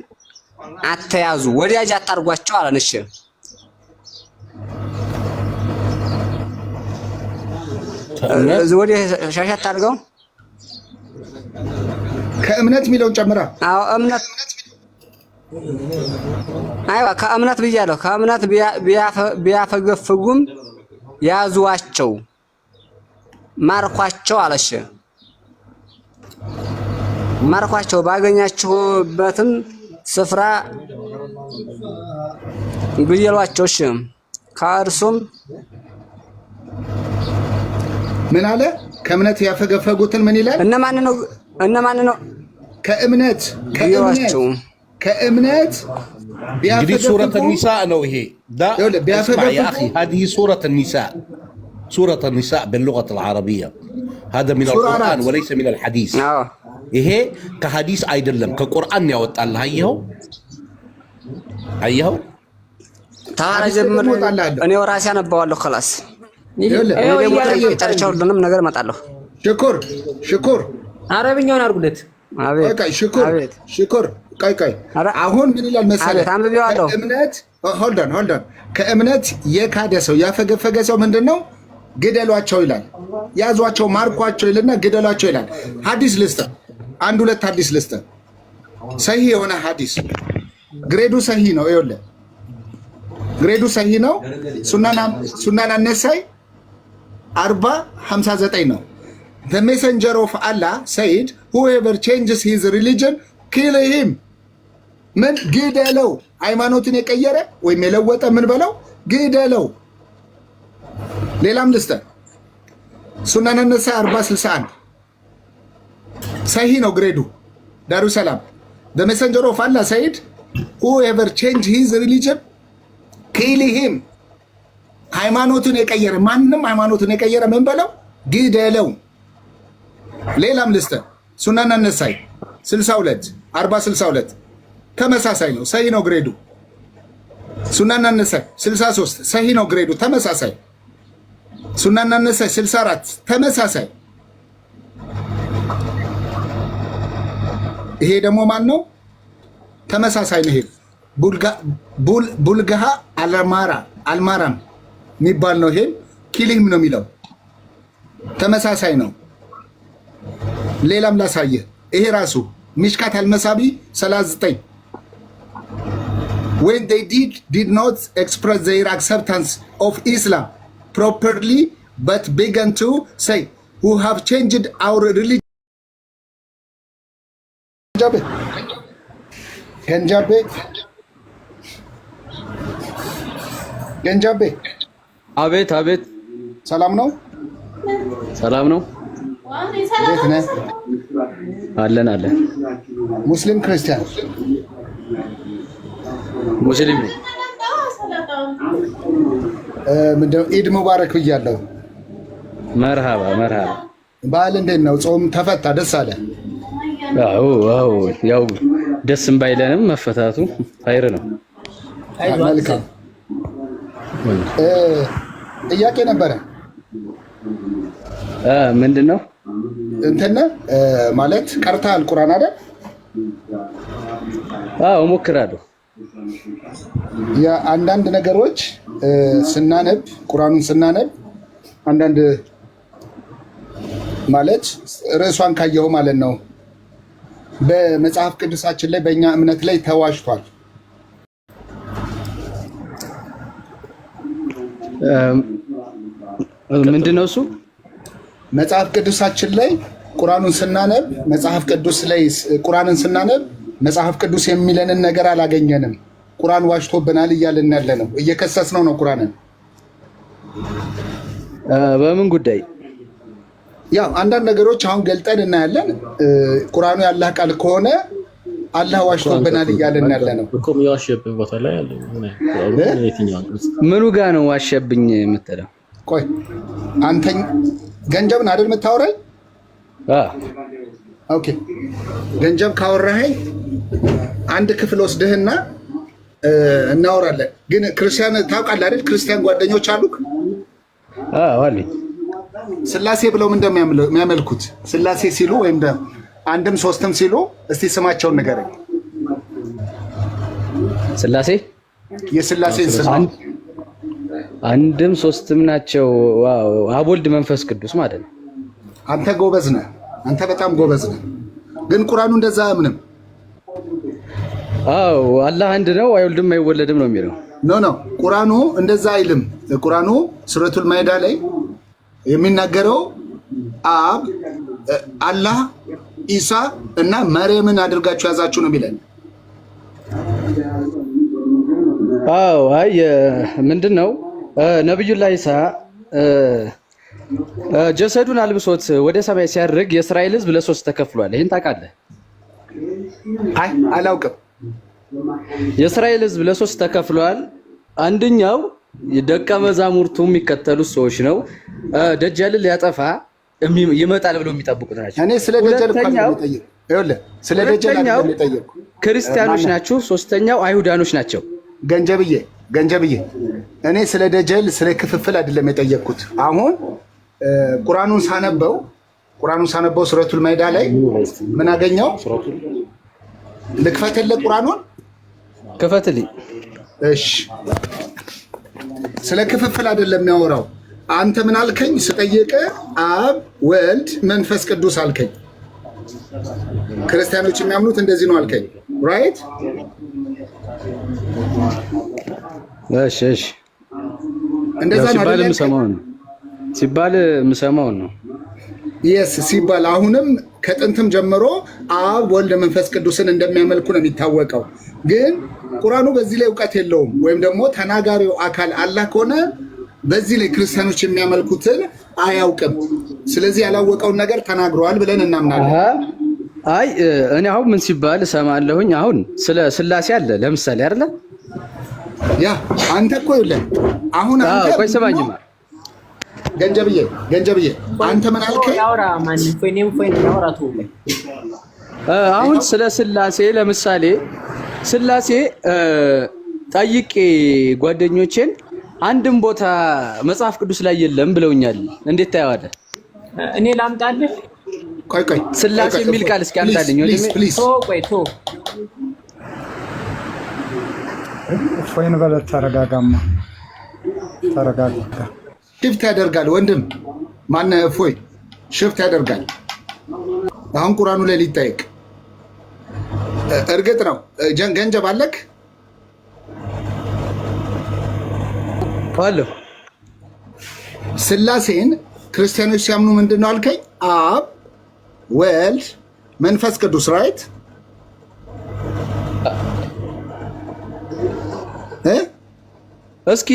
አተያዙ፣ ወዳጅ አታርጓቸው አለ። እሺ ወዲህ ሻሻት አድርገው ከእምነት የሚለውን ጨምራ። አዎ እምነት አይዋ ከእምነት ብያለሁ። ከእምነት ቢያፈገፍጉም ያዙዋቸው፣ ማርኳቸው አለሽ። ማርኳቸው ባገኛችሁበትም ስፍራ ግደሏቸው። እሺ ከእርሱም ምን አለ? ከእምነት ያፈገፈጉትን ምን ይላል? እነማን ነው? ከእምነት እንግዲህ ሱረተ ኒሳ ነው ይሄ። هذه سورة النساء سورة النساء باللغة العربية هذا من القرآن وليس من الحديث ይሄ ከሐዲስ አይደለም ከቁርአን ያወጣልህ። አየኸው ታዲያ ጀምር እኔ ወራሴ አነባዋለሁ። خلاص ጨርቻው ሁሉንም ነገር እመጣለሁ። ሽኩር አረብኛውን አድርጉለት። አቤት ሽኩር ቆይ አሁን ምን ይላል መሰለህ? ሆልደን ከእምነት የካደ ሰው ያፈገፈገ ሰው ምንድነው? ግደሏቸው ይላል። ያዟቸው፣ ማርኳቸው ይልና ግደሏቸው ይላል። ሐዲስ ልስጥ፣ አንድ ሁለት ሐዲስ ልስጥ። ሰሂህ የሆነ ሐዲስ ግሬዱ ሰሂህ ነው። ይኸውልህ ግሬዱ ሰሂህ ነው። ሱናን አነሳይ 40:59 ነው። The messenger of Allah said whoever changes his religion kill him። ምን ግደለው? ሃይማኖትን የቀየረ ወይም የለወጠ ምን በለው? ግደለው። ሌላም ልስተ ሱናን አነሳይ 40:61 ሰሂህ ነው ግሬዱ። ዳሩ ሰላም The messenger of Allah said whoever changes his religion kill him። ሃይማኖትን የቀየረ ማንም ሃይማኖትን የቀየረ ምን በለው? ግደለው። ሌላም ልስተ ሱናን አነሳይ 40:62 ተመሳሳይ ነው፣ ሰሂህ ነው ግሬዱ። ሱናን አነሳይ 63 ሰሂህ ነው ግሬዱ፣ ተመሳሳይ። ሱናን አነሳይ 64 ተመሳሳይ። ይሄ ደግሞ ማን ነው? ተመሳሳይ ነው። ይሄ ቡልጋሃ አልማራም የሚባል ነው። ይሄ ኪሊም ነው የሚለው ተመሳሳይ ነው። ሌላም ላሳየህ። ይሄ ራሱ ሚሽካት አልመሳቢ 39 when they did not express their acceptance of Islam properly but began to say who have changed our religion ገንጃቤ አቤት ሰላም ነው እንዴት ነህ? አለን ሙስሊም ክርስቲያን ሙስሊም ምንድነው? ኢድ ሙባረክ ብያለሁ። መርሃባ በዓል እንዴት ነው? ጾም ተፈታ? ደስ አለ? አዎ ያው ደስም ባይለንም መፈታቱ ኸይር ነው። መልካም ጥያቄ ነበረ። ምንድነው? እንትን ማለት ቀርተሃል ቁርአን አይደል? አዎ እሞክራለሁ። የአንዳንድ ነገሮች ስናነብ ቁርአኑን ስናነብ አንዳንድ ማለት ርዕሷን ካየው ማለት ነው በመጽሐፍ ቅዱሳችን ላይ በእኛ እምነት ላይ ተዋሽቷል። ምንድነው እሱ? መጽሐፍ ቅዱሳችን ላይ ቁርአኑን ስናነብ ቁርአንን ስናነብ መጽሐፍ ቅዱስ የሚለንን ነገር አላገኘንም። ቁርአን ዋሽቶብናል እያልን ያለ ነው። እየከሰስነው ነው ቁርአንን። በምን ጉዳይ? ያው አንዳንድ ነገሮች አሁን ገልጠን እናያለን። ቁርአኑ ያላህ ቃል ከሆነ አላህ ዋሽቶብናል እያልን ያለ ነው። ምኑ ጋ ነው ዋሸብኝ የምትለው? ቆይ አንተኝ ገንጀብን አይደል የምታወራኝ? ኦኬ ገንጀብ ካወራኸኝ አንድ ክፍል ወስድህና እናወራለን። ግን ክርስቲያን ታውቃለህ አይደል? ክርስቲያን ጓደኞች አሉክ? አሉኝ። ስላሴ ብለው ምን እንደሚያመልኩት ስላሴ ሲሉ ወይም አንድም ሶስትም ሲሉ እስቲ ስማቸውን ንገረኝ። ስላሴ የስላሴን ስም አንድም ሶስትም ናቸው። አብ ወልድ መንፈስ ቅዱስ ማለት ነው። አንተ ጎበዝ ነህ። አንተ በጣም ጎበዝ ነህ። ግን ቁርአኑ እንደዛ አያምንም። አላህ አንድ ነው፣ አይወልድም አይወለድም ነው የሚለው። ኖ ቁርአኑ እንደዛ አይልም። ቁርአኑ ሱረቱል ማይዳ ላይ የሚናገረው አብ አላህ ኢሳ እና መርየምን አድርጋችሁ ያዛችሁ ነው የሚለን። ምንድነው ነብዩላህ ኢሳ ጀሰዱን አልብሶት ወደ ሰማይ ሲያርግ የእስራኤል ሕዝብ ለሶስት ተከፍሏል። ይሄን ታውቃለህ? አይ አላውቅም። የእስራኤል ሕዝብ ለሶስት ተከፍሏል። አንደኛው ደቀ መዛሙርቱ የሚከተሉት ሰዎች ነው። ደጃልን ሊያጠፋ ይመጣል ብለው የሚጠብቁት ናቸው። እኔ ስለ ደጃል ስለ ደጃል አይደለም ክርስቲያኖች ናቸው። ሶስተኛው አይሁዳኖች ናቸው። ገንጀብዬ እኔ ስለ ደጀል ስለ ክፍፍል አይደለም የጠየቅኩት። አሁን ቁርአኑን ሳነበው ሱረቱል ማይዳ ላይ ምን አገኘው? ልክፈትልህ? ቁርአኑን ክፈትልኝ። እሺ ስለ ክፍፍል አይደለም የሚያወራው። አንተ ምን አልከኝ ስጠይቅ አብ ወልድ መንፈስ ቅዱስ አልከኝ። ክርስቲያኖች የሚያምኑት እንደዚህ ነው አልከኝ። ራይት? እሺ እሺ እንደዛ ነው አይደል? ሲባል የምሰማው ነው። የስ ሲባል አሁንም ከጥንትም ጀምሮ አብ ወልድ መንፈስ ቅዱስን እንደሚያመልኩ ነው የሚታወቀው። ግን ቁርአኑ በዚህ ላይ እውቀት የለውም። ወይም ደግሞ ተናጋሪው አካል አላህ ከሆነ በዚህ ላይ ክርስቲያኖች የሚያመልኩትን አያውቅም። ስለዚህ ያላወቀውን ነገር ተናግረዋል ብለን እናምናለን። አይ እኔ አሁን ምን ሲባል እሰማለሁኝ። አሁን ስለ ስላሴ አለ ለምሳሌ አይደለ? ያ አንተ እኮ ይኸውልህ አሁን አንተ ቆይ ሰማኝማ ገንጀብዬ አንተ ምን አልከኝ? አሁን ስለ ስላሴ ለምሳሌ ስላሴ ጠይቄ ጓደኞቼን አንድም ቦታ መጽሐፍ ቅዱስ ላይ የለም ብለውኛል። እንዴት ታየዋለህ? እኔ ላምጣልህ። ቆይ ስላሴ የሚል ቃል እስኪ አምጣልኝ። እፎይን በለት ተረጋጋማ፣ ተረጋጋ። ሽፍት ያደርጋል ወንድም ማነህ? እፎይ ሽፍት ያደርጋል። አሁን ቁርአኑ ላይ ሊጠየቅ እርግጥ ነው። ገንዘብ አለክ አለ። ስላሴን ክርስቲያኖች ሲያምኑ ምንድን ነው አልከኝ? አብ ወልድ መንፈስ ቅዱስ ራይት? እስኪ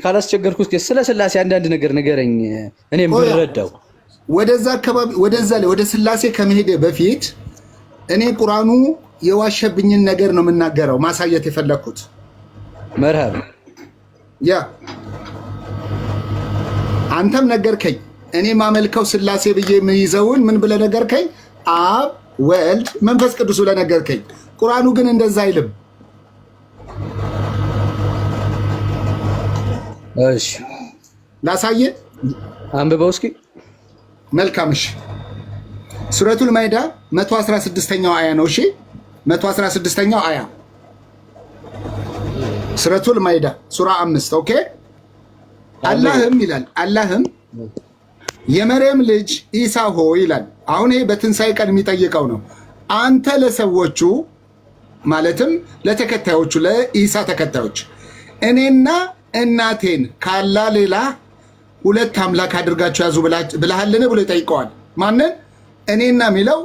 ካላስቸገርኩ ስለ ስላሴ አንዳንድ ነገር ንገረኝ እኔም ብረዳው። ወደዛ አካባቢ ወደ ስላሴ ከመሄደ በፊት እኔ ቁርአኑ የዋሸብኝን ነገር ነው የምናገረው፣ ማሳየት የፈለኩት። መርሃብ ያ አንተም ነገርከኝ። እኔ ማመልከው ስላሴ ብዬ የምይዘውን ምን ብለህ ነገርከኝ? አብ ወልድ መንፈስ ቅዱስ ብለህ ነገርከኝ። ቁርአኑ ግን እንደዛ አይልም። እሺ ላሳየህ፣ አንብበው እስኪ። መልካም እሺ። ሱረቱል ማይዳ 116ኛው አያ ነው። እሺ 116ኛው አያ ሱረቱል ማይዳ ሱራ 5 ኦኬ። አላህም ይላል፣ አላህም የመርየም ልጅ ኢሳ ሆይ ይላል። አሁን ይሄ በትንሣኤ ቀን የሚጠይቀው ነው። አንተ ለሰዎቹ ማለትም ለተከታዮቹ ለኢሳ ተከታዮች እኔና እናቴን ካላ ሌላ ሁለት አምላክ አድርጋችሁ ያዙ ብለሃልን ብሎ ይጠይቀዋል። ማንን? እኔና የሚለው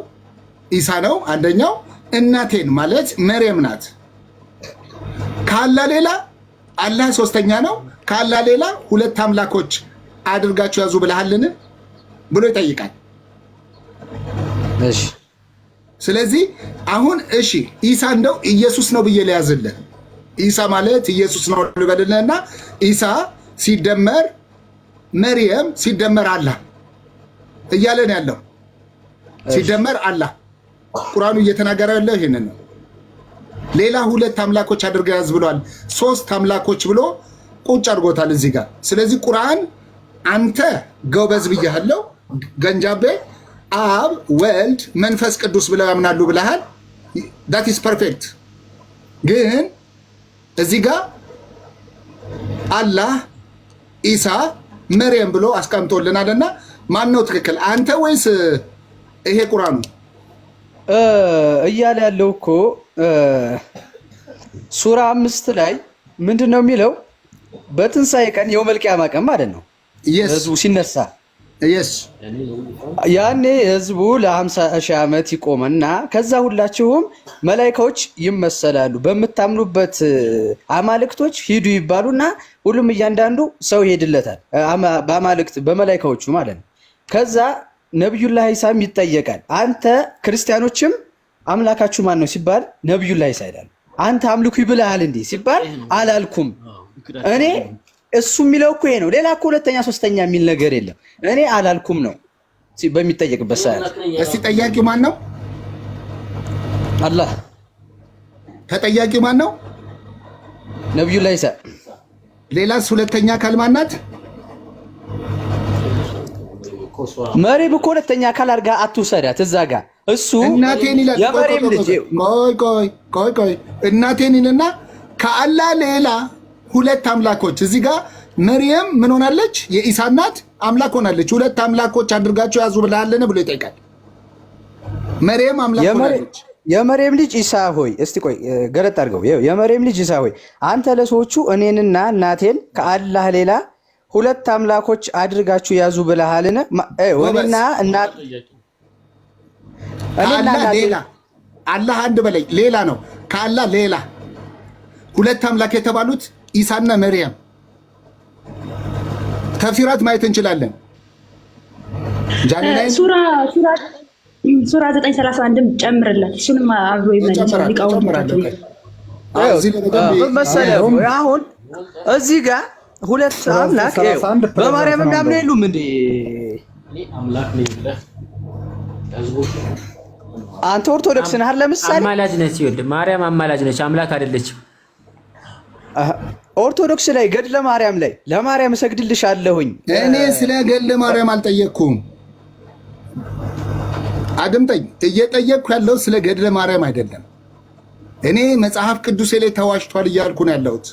ኢሳ ነው አንደኛው። እናቴን ማለት መርየም ናት። ካላ ሌላ አላህ ሶስተኛ ነው። ካላ ሌላ ሁለት አምላኮች አድርጋችሁ ያዙ ብለሃልን ብሎ ይጠይቃል። እሺ ስለዚህ አሁን እሺ ኢሳ እንደው ኢየሱስ ነው ብዬ ለያዝልህ። ኢሳ ማለት ኢየሱስ ነው ልበልልህና ኢሳ ሲደመር መርየም ሲደመር አላህ እያለን ያለው ሲደመር አላህ ቁርአኑ እየተናገረ ያለው ይሄንን ነው። ሌላ ሁለት አምላኮች አድርገህ ያዝ ብሏል። ሶስት አምላኮች ብሎ ቁጭ አድርጎታል እዚህ ጋር። ስለዚህ ቁርአን አንተ ጎበዝ ብያለሁ ገንጃቤ አብ ወልድ መንፈስ ቅዱስ ብለው ያምናሉ ብለሃል። that is perfect። ግን እዚህ ጋር አላህ ኢሳ መርየም ብሎ አስቀምጦልናልና ማን ነው ትክክል አንተ ወይስ ይሄ ቁርአኑ? እያለ ያለው እኮ ሱራ 5 ላይ ምንድነው የሚለው? በትንሣኤ ቀን የውመል ቂያማ ቀን ማለት ነው ህዝቡ ሲነሳ ያኔ ህዝቡ ለ50,000 ዓመት ይቆምና ከዛ ሁላችሁም መላእክቶች ይመሰላሉ፣ በምታምኑበት አማልክቶች ሂዱ ይባሉና ሁሉም እያንዳንዱ ሰው ይሄድለታል፣ በአማልክት በመላእክቶቹ ማለት ነው። ከዛ ነብዩላህ ኢሳም ይጠየቃል። አንተ ክርስቲያኖችም አምላካችሁ ማን ነው ሲባል ነብዩላህ ኢሳ ይላል። አንተ አምልኩ ይብልሃል እንዴ ሲባል አላልኩም እኔ እሱ የሚለው እኮ ይሄ ነው። ሌላ እኮ ሁለተኛ ሶስተኛ የሚል ነገር የለም። እኔ አላልኩም ነው በሚጠየቅበት ሰዓት። እስቲ ጠያቂው ማን ነው? አላህ። ተጠያቂው ማን ነው? ነብዩላህ ኢሳ። ሌላስ ሁለተኛ አካል ማን ናት? መርየም እኮ ሁለተኛ አካል አድርጋ አትውሰዳት። እዛ ጋር እሱ እናቴን ይላል። የመርየም ልጅ ቆይ እናቴን ይልና ከአላህ ሌላ ሁለት አምላኮች እዚህ ጋር መርየም ምን ሆናለች? የኢሳ እናት አምላክ ሆናለች። ሁለት አምላኮች አድርጋቸው ያዙ ብለሃልን ብሎ ይጠይቃል። መርየም አምላክ ሆናለች። የመርየም ልጅ ኢሳ ሆይ እስቲ ቆይ ገለጥ አድርገው። የመርየም ልጅ ኢሳ ሆይ አንተ ለሰዎቹ እኔንና እናቴን ከአላህ ሌላ ሁለት አምላኮች አድርጋችሁ ያዙ ብለሃልን? እኔና እናት ሌላ አላህ አንድ በላይ ሌላ ነው። ከአላህ ሌላ ሁለት አምላክ የተባሉት ኢሳና መርየም ተፍሲራት ማየት እንችላለን። ሱራ 931 ጨምርለት። እሱንም አብሮ ይመልሳል። አሁን እዚህ ጋር ሁለት አምላክ በማርያም እንዳምነ የሉም እንዴ? አንተ ኦርቶዶክስ ነህ አይደል? ለምሳሌ አማላጅ ነች። ይኸውልህ ማርያም አማላጅ ነች፣ አምላክ አይደለችም። ኦርቶዶክስ ላይ ገድለ ማርያም ላይ ለማርያም እሰግድልሻለሁኝ። እኔ ስለ ገድለ ማርያም አልጠየቅኩም። አድምጠኝ። እየጠየቅኩ ያለው ስለ ገድለ ማርያም አይደለም። እኔ መጽሐፍ ቅዱስ ላይ ተዋሽቷል እያልኩ ነው ያለሁት።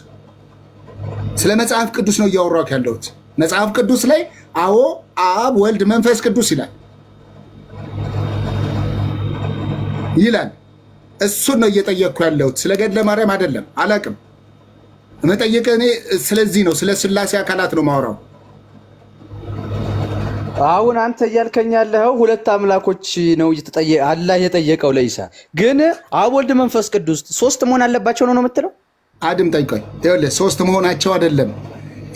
ስለ መጽሐፍ ቅዱስ ነው እያወራሁ ያለሁት። መጽሐፍ ቅዱስ ላይ አዎ አብ ወልድ መንፈስ ቅዱስ ይላል። እሱን ነው እየጠየቅኩ ያለሁት። ስለ ገድለ ማርያም አይደለም። አላቅም። መጠየቅ እኔ ስለዚህ ነው፣ ስለ ስላሴ አካላት ነው ማውራው። አሁን አንተ እያልከኝ ያለኸው ሁለት አምላኮች ነው አላህ የጠየቀው ለኢሳ። ግን አብ ወልድ መንፈስ ቅዱስ ሶስት መሆን አለባቸው ነው የምትለው? አድምጠኝ። ቆይ ይኸውልህ ሶስት መሆናቸው አይደለም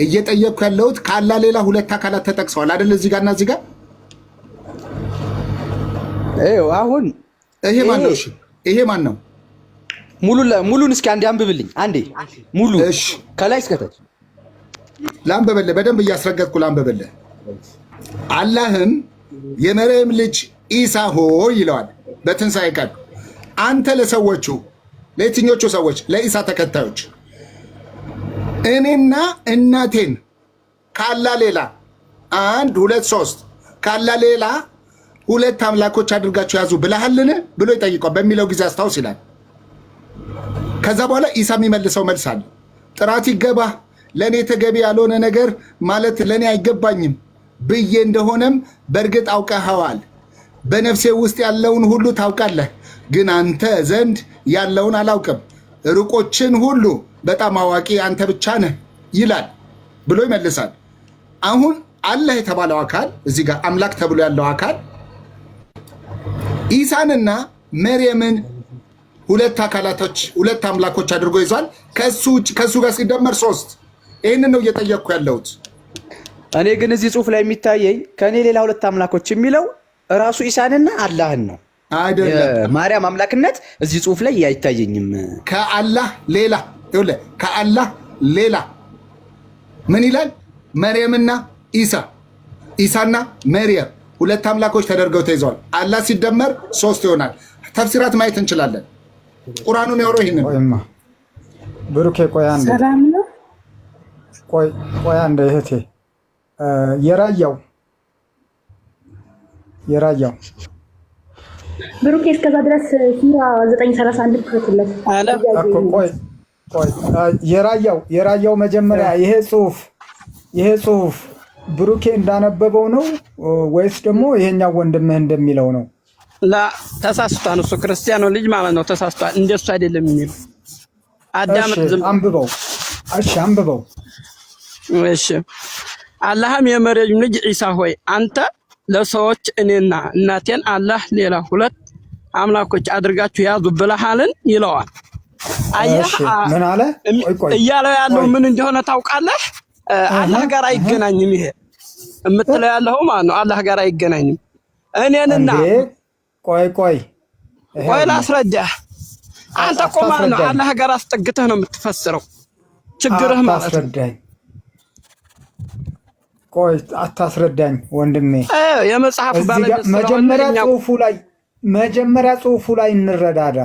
እየጠየቅኩ ያለሁት። ከአላህ ሌላ ሁለት አካላት ተጠቅሰዋል አይደል? እዚህ ጋርና እዚህ ጋር። አሁን ይሄ ማን ነው? እሺ ይሄ ማን ነው? ሙሉን እስኪ አንዴ አንብብልኝ። አንዴ ሙሉ እሺ፣ ከላይ እስከ ታች ላንብብልህ። በደንብ እያስረገጥኩ ላንብብልህ። አላህም የመርየም ልጅ ኢሳ ሆይ ይለዋል በትንሣኤ ቀን አንተ ለሰዎቹ፣ ለየትኞቹ ሰዎች? ለኢሳ ተከታዮች እኔና እናቴን ከአላህ ሌላ 1 2 3 ከአላህ ሌላ ሁለት አምላኮች አድርጋችሁ ያዙ ብለሃልን ብሎ ይጠይቀው በሚለው ጊዜ አስታውስ ይላል። ከዛ በኋላ ኢሳ የሚመልሰው መልስ አለ። ጥራት ይገባ፣ ለእኔ ተገቢ ያልሆነ ነገር ማለት ለእኔ አይገባኝም ብዬ እንደሆነም በእርግጥ አውቀኸዋል። በነፍሴ ውስጥ ያለውን ሁሉ ታውቃለህ፣ ግን አንተ ዘንድ ያለውን አላውቅም። ሩቆችን ሁሉ በጣም አዋቂ አንተ ብቻ ነህ ይላል ብሎ ይመልሳል። አሁን አላህ የተባለው አካል እዚህ ጋር አምላክ ተብሎ ያለው አካል ኢሳንና መርየምን ሁለት አካላቶች ሁለት አምላኮች አድርጎ ይዟል። ከሱ ጋር ሲደመር 3። ይህንን ነው እየጠየቅኩ ያለሁት። እኔ ግን እዚህ ጽሁፍ ላይ የሚታየኝ ከእኔ ሌላ ሁለት አምላኮች የሚለው ራሱ ኢሳንና አላህን ነው አይደለም። ማርያም አምላክነት እዚህ ጽሁፍ ላይ አይታየኝም። ከአላህ ሌላ ይኸውልህ፣ ከአላህ ሌላ ምን ይላል? መርየምና ኢሳና መርየም ሁለት አምላኮች ተደርገው ተይዘዋል። አላህ ሲደመር 3 ይሆናል። ተፍሲራት ማየት እንችላለን። ቁርአኑን ያወራው ይሄንን። ብሩኬ ቆይ አንዴ፣ ቆይ አንዴ እህቴ፣ የራያው ብሩኬ እስከዛ ድረስ ሱራ 931 ክፈትለት። ቆይ የራያው መጀመሪያ ይሄ ጽሁፍ ብሩኬ እንዳነበበው ነው ወይስ ደግሞ ይሄኛው ወንድምህ እንደሚለው ነው? ተሳስቷል። እሱ ክርስቲያኖ ልጅ ማለት ነው። ተሳስቷል። እንደሱ አይደለም የሚለው አዳምጥ። አንብበው። እሺ አንብበው። እሺ አላህም የመርየም ልጅ ኢሳ ሆይ አንተ ለሰዎች እኔና እናቴን አላህ ሌላ ሁለት አምላኮች አድርጋችሁ ያዙ ብለሃልን ይለዋል። አየህ ምን አለ እያለው ያለው ምን እንደሆነ ታውቃለህ? አላህ ጋር አይገናኝም። ይሄ የምትለው ያለው ማለት ነው አላህ ጋር አይገናኝም። እኔንና ቆይ ላስረዳህ። አንተ እኮ ማለት ነው አላህ ጋር አስጠግተህ ነው የምትፈስረው። ችግርህ ማለት ነው። ቆይ አታስረዳኝ ወንድሜ። የመጽሐፍ ባለቤት መጀመሪያ ጽሁፉ ላይ እንረዳዳ።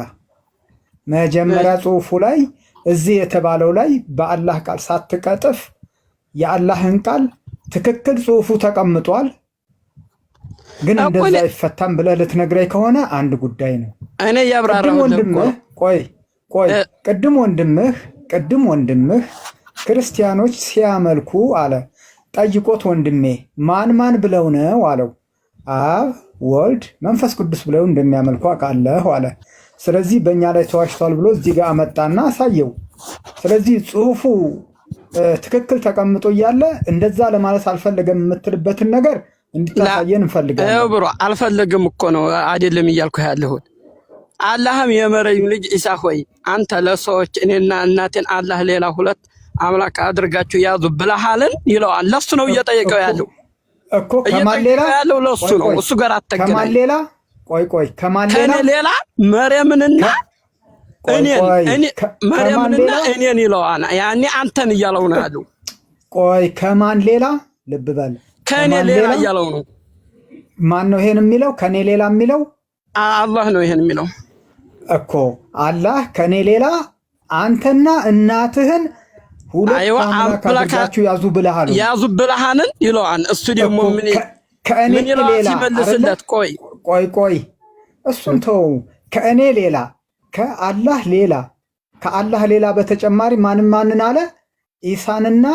መጀመሪያ ጽሁፉ ላይ እዚህ የተባለው ላይ በአላህ ቃል ሳትቀጥፍ የአላህን ቃል ትክክል ጽሁፉ ተቀምጧል። ግን እንደዛ አይፈታም ብለህ ልትነግረኝ ከሆነ አንድ ጉዳይ ነው። እኔ ያብራራው ወንድምህ ቆይ ቅድም ወንድምህ ቅድም ወንድምህ ክርስቲያኖች ሲያመልኩ አለ ጠይቆት ወንድሜ ማን ብለው ነው አለው። አብ ወልድ መንፈስ ቅዱስ ብለው እንደሚያመልኩ አውቃለሁ አለ። ስለዚህ በእኛ ላይ ተዋሽቷል ብሎ እዚህ ጋር አመጣና አሳየው። ስለዚህ ጽሁፉ ትክክል ተቀምጦ እያለ እንደዛ ለማለት አልፈለገም የምትልበትን ነገር እንድታሳየን እንፈልጋለን። ብሮ አልፈለግም እኮ ነው አይደለም እያልኩ ያለሁት። አላህም የመረዩም ልጅ ኢሳ ሆይ አንተ ለሰዎች እኔና እናቴን አላህ ሌላ ሁለት አምላክ አድርጋችሁ ያዙ ብለሃልን ይለዋል። ለሱ ነው እየጠየቀው ያለው እኮ ከማን ሌላ ያለው ለሱ ነው። እሱ ጋር አትገናኝ። ከማን ሌላ ቆይ ከማን ሌላ መርየምንና እኔን ይለዋል። ያኔ አንተን እያለው ነው ያለው። ቆይ ከማን ሌላ ልብ በል ከኔ ሌላ እያለው ነው። ማን ነው ይሄን የሚለው? ከኔ ሌላ የሚለው አላህ ነው ይሄን የሚለው እኮ። አላህ ከኔ ሌላ አንተና እናትህን ሁለት አምላክ አድርጋችሁ ያዙ ብለሃልን ይለዋል። እሱ ደግሞ ምን ከእኔ ሌላ ሲመልስለት ቆይ እሱን ተው። ከእኔ ሌላ ከአላህ ሌላ በተጨማሪ ማንን አለ? ኢሳንና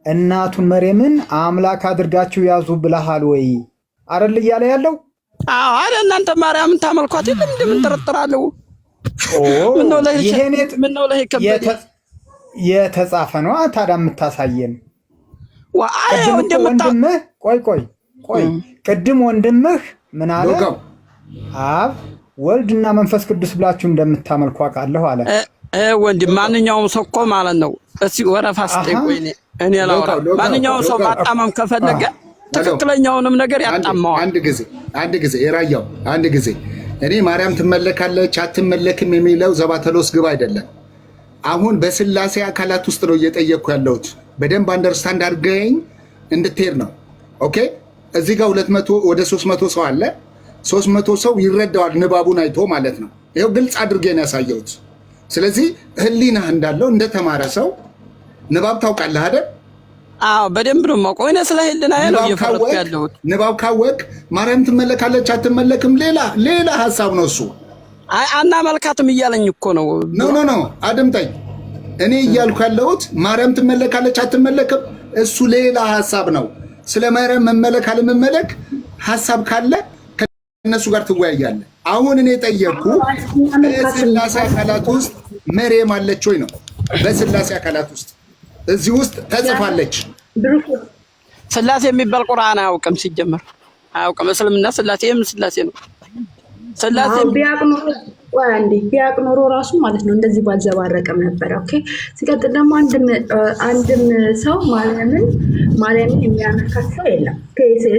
እናቱን መርየምን አምላክ አድርጋችሁ ያዙ ብለሃል ወይ አይደል እያለ ያለው? አዎ አረ እናንተ ማርያምን ታመልኳት የለም እንደምን ተረጥራለሁ። ምን ነው ለሄ ከበደ የተጻፈ ነው ታዲያ የምታሳየን? ወንድምህ ቆይ ቅድም ወንድምህ ምን አለ? አብ ወልድና መንፈስ ቅዱስ ብላችሁ እንደምታመልኩ አውቃለሁ አለ። ወንድም ማንኛውም ሰው እኮ ማለት ነው እስኪ ወረፋ ስጠይቆኝ እኔ ላውራ። ማንኛውም ሰው ማጣመም ከፈለገ ትክክለኛውንም ነገር ያጣማዋል። አንድ ጊዜ የራያው አንድ ጊዜ እኔ ማርያም ትመለካለች አትመለክም የሚለው ዘባተሎስ ግብ አይደለም። አሁን በስላሴ አካላት ውስጥ ነው እየጠየቅኩ ያለሁት። በደንብ አንደርስታንድ አድርገኝ እንድትሄድ ነው። ኦኬ እዚህ ጋር 200 ወደ 300 ሰው አለ። 300 ሰው ይረዳዋል ንባቡን አይቶ ማለት ነው። ይሄው ግልጽ አድርጌ ነው ያሳየሁት። ስለዚህ ህሊናህ እንዳለው እንደተማረ ሰው ንባብ ታውቃለህ አይደል? አዎ በደንብ ነው የማውቀው። እኔ ስለ ህሊና ነው እየፈረድኩ ያለሁት። ንባብ ካወቅ ማርያም ትመለካለች አትመለክም ሌላ ሐሳብ ነው እሱ። አናመልካትም እያለኝ እኮ ነው። ኖ አድምጠኝ። እኔ እያልኩ ያለሁት ማርያም ትመለካለች አትመለክም እሱ ሌላ ሐሳብ ነው። ስለ ማርያም መመለክ አለመመለክ ሐሳብ ካለ ከነሱ ጋር ትወያያለህ። አሁን እኔ ጠየቅኩ በስላሴ አካላት ውስጥ መርየም አለች ወይ ነው። በስላሴ አካላት ውስጥ እዚህ ውስጥ ተጽፋለች። ስላሴ የሚባል ቁርአን አያውቅም፣ ሲጀመር አያውቅም። እስልምና ስላሴም ስላሴ ነው። ስላሴ ቢያቅ ኖሮ ራሱ ማለት ነው እንደዚህ ባልዘባረቀም ነበር። ኦኬ ሲቀጥል ደግሞ አንድም ሰው ማርያምን የሚያመልካት ሰው የለም።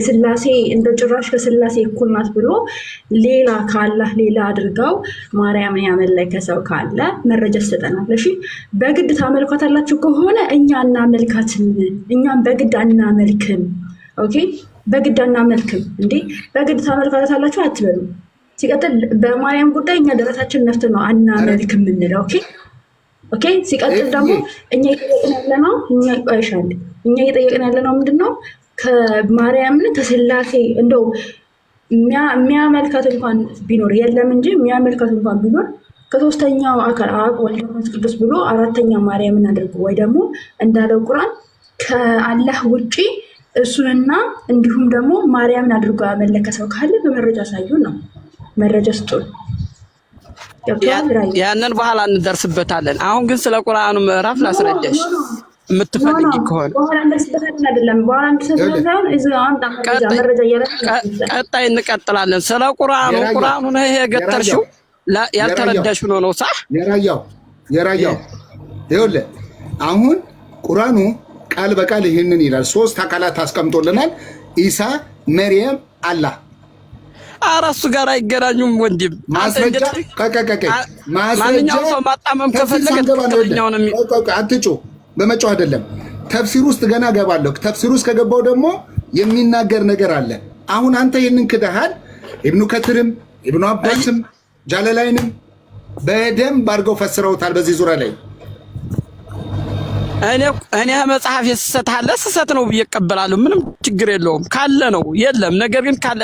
ስላሴ እንደ ጭራሽ ከስላሴ እኩል ናት ብሎ ሌላ ከአላህ ሌላ አድርገው ማርያምን ያመለከ ሰው ካለ መረጃ ትሰጠናል። እሺ በግድ ታመልኳታላችሁ ከሆነ እኛ እናመልካትም፣ እኛም በግድ አናመልክም። ኦኬ በግድ አናመልክም እንዴ በግድ ታመልኳታላችሁ አትበሉ። ሲቀጥል በማርያም ጉዳይ እኛ ደረታችን ነፍተን ነው አናመልክ የምንለው። ኦኬ ሲቀጥል ደግሞ እኛ እየጠየቅን ያለ ነው ምንድነው ከማርያምን ከስላሴ እንደው የሚያመልካት እንኳን ቢኖር የለም እንጂ የሚያመልካት እንኳን ቢኖር ከሶስተኛው አካል አብ ወልድ መንፈስ ቅዱስ ብሎ አራተኛ ማርያምን አድርጎ ወይ ደግሞ እንዳለው ቁርአን ከአላህ ውጪ እሱንና እንዲሁም ደግሞ ማርያምን አድርጎ ያመለከ ሰው ካለ በመረጃ ሳዩን ነው። መረጃ ስጡን። ያንን በኋላ እንደርስበታለን። አሁን ግን ስለ ቁርአኑ ምዕራፍ ላስረዳሽ የምትፈልጊ ከሆነ ቀጣይ እንቀጥላለን። ስለ ቁርአኑ ነው ይሄ የገጠርሽው ያልተረዳሽ ሆኖ ነው። ሳህ የራያው ይኸውልህ አሁን ቁርአኑ ቃል በቃል ይህንን ይላል። 3 አካላት አስቀምጦልናል። ኢሳ፣ መርየም፣ አላህ። ኧረ እሱ ጋር አይገናኙም ወንድም። ማንኛውም ሰው ማጣመም ከፈለገ አትጩ። በመጮህ አይደለም። ተፍሲር ውስጥ ገና ገባለሁ። ተፍሲር ውስጥ ከገባው ደግሞ የሚናገር ነገር አለ። አሁን አንተ ይህንን ክደሃል። ኢብኑ ከትርም ኢብኑ አባስም ጃለላይንም በደንብ አድርገው ፈስረውታል በዚህ ዙሪያ ላይ። እኔ መጽሐፍ የስሰታለ ስሰት ነው ብዬ እቀበላለሁ። ምንም ችግር የለውም። ካለ ነው የለም። ነገር ግን ካለ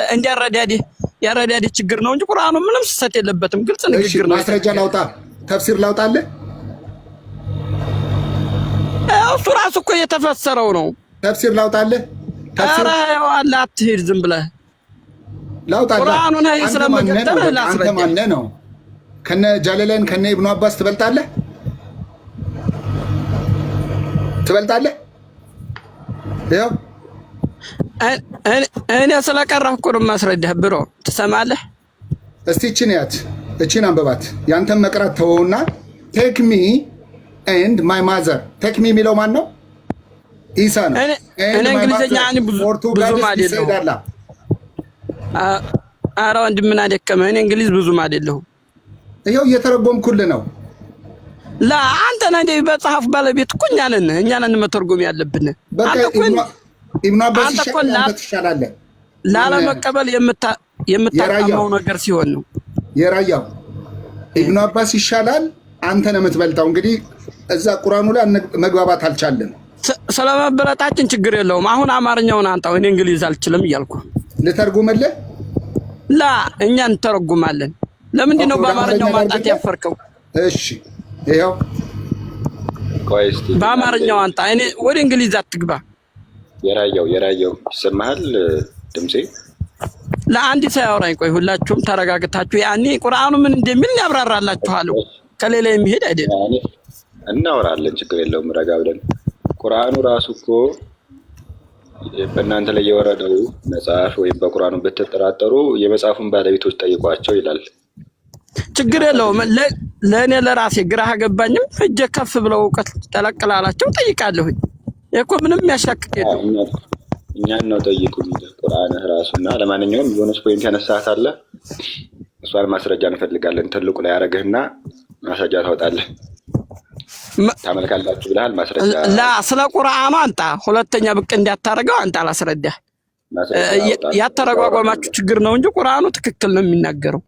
ያረዳዲ ችግር ነው እንጂ ቁርአኑ ምንም ስሰት የለበትም። ግልጽ ንግግር ነው። ማስረጃ ላውጣ፣ ተፍሲር ላውጣልህ። እሱ ራሱ እኮ የተፈሰረው ነው። ተፍሲር ላውጣልህ? ኧረ አላህ አትሂድ ዝም ብለህ ላውጣልህ። ቁርአኑን አይ ስለመቀጠል አንተ ማነህ ነው? ከነ ጃለላን ከነ ኢብኑ አባስ ትበልጣለህ? ትበልጣለህ? ያው እኔ ስለቀረሁ እኮ ነው የማስረዳህ። ብሮ ትሰማለህ? እስቲ እቺን አንበባት። ያንተን መቅራት ተወውና ቴክ ሚ ኤንድ ማይ ማዘር። ቴክ ሚ የሚለው ማን ነው? ኢሳ ነው። እኔ እንግሊዝኛ እኔ ብዙም አይደለሁም። ኧረ ወንድም ምን አደከመህ? እኔ እንግሊዝ ብዙም አይደለሁም። ይኸው እየተረጎምኩልህ ነው። አንተ ነህ እንደ መጽሐፍ ባለቤት እኮ እኛ ነን መተርጎም ያለብን። በቃ ኢብኑ አባስ ትሻላለህ። ላለመቀበል የምታቀመው ነገር ሲሆን ነው የራያው። ኢብኑ አባስ ይሻላል፣ አንተ ነህ የምትበልጣው። እንግዲህ እዛ ቁርአኑ ላይ መግባባት አልቻለም። ስለመበለጣችን ችግር የለውም። አሁን አማርኛውን አንጣው። እኔ እንግሊዝ አልችልም እያልኩ ልተርጉምልህ። እኛ እንተረጉማለን። ለምንድን ነው በአማርኛው ማጣት ያፈርከው? እሺ ይኸው በአማርኛው አንጣ። እኔ ወደ እንግሊዝ አትግባ። የራያው ይሰማሃል ድምጼ? ለአንድ ሳያወራኝ ቆይ፣ ሁላችሁም ተረጋግታችሁ ያኔ ቁርአኑ ምን እንደሚል ያብራራላችኋለሁ። ከሌላ የሚሄድ አይደለም። እናወራለን፣ ችግር የለውም። ረጋ ብለን ቁርአኑ ራሱ እኮ በእናንተ ላይ የወረደው መጽሐፍ ወይም በቁርአኑ ብትጠራጠሩ የመጽሐፉን ባለቤቶች ጠይቋቸው ይላል። ችግር የለውም። ለእኔ ለራሴ ግራ አገባኝም እጀ ከፍ ብለው እውቀት ተለቅላላቸው ጠይቃለሁኝ። እኮ ምንም የሚያሻክክ የለም። እኛን ነው ጠይቁ ቁርአን ራሱና። ለማንኛውም የሆነች ፖይንት ያነሳት አለ፣ እሷን ማስረጃ እንፈልጋለን። ትልቁ ላይ ያረጋግህና ማስረጃ ታወጣለህ። ታመልካላችሁ ብለሃል። ማስረጃ ስለ ቁርአኑ አንጣ። ሁለተኛ ብቅ እንዳታረገው አንጣ። አላስረዳህ። ያተረጓጓማችሁ ችግር ነው እንጂ ቁርአኑ ትክክል ነው የሚናገረው።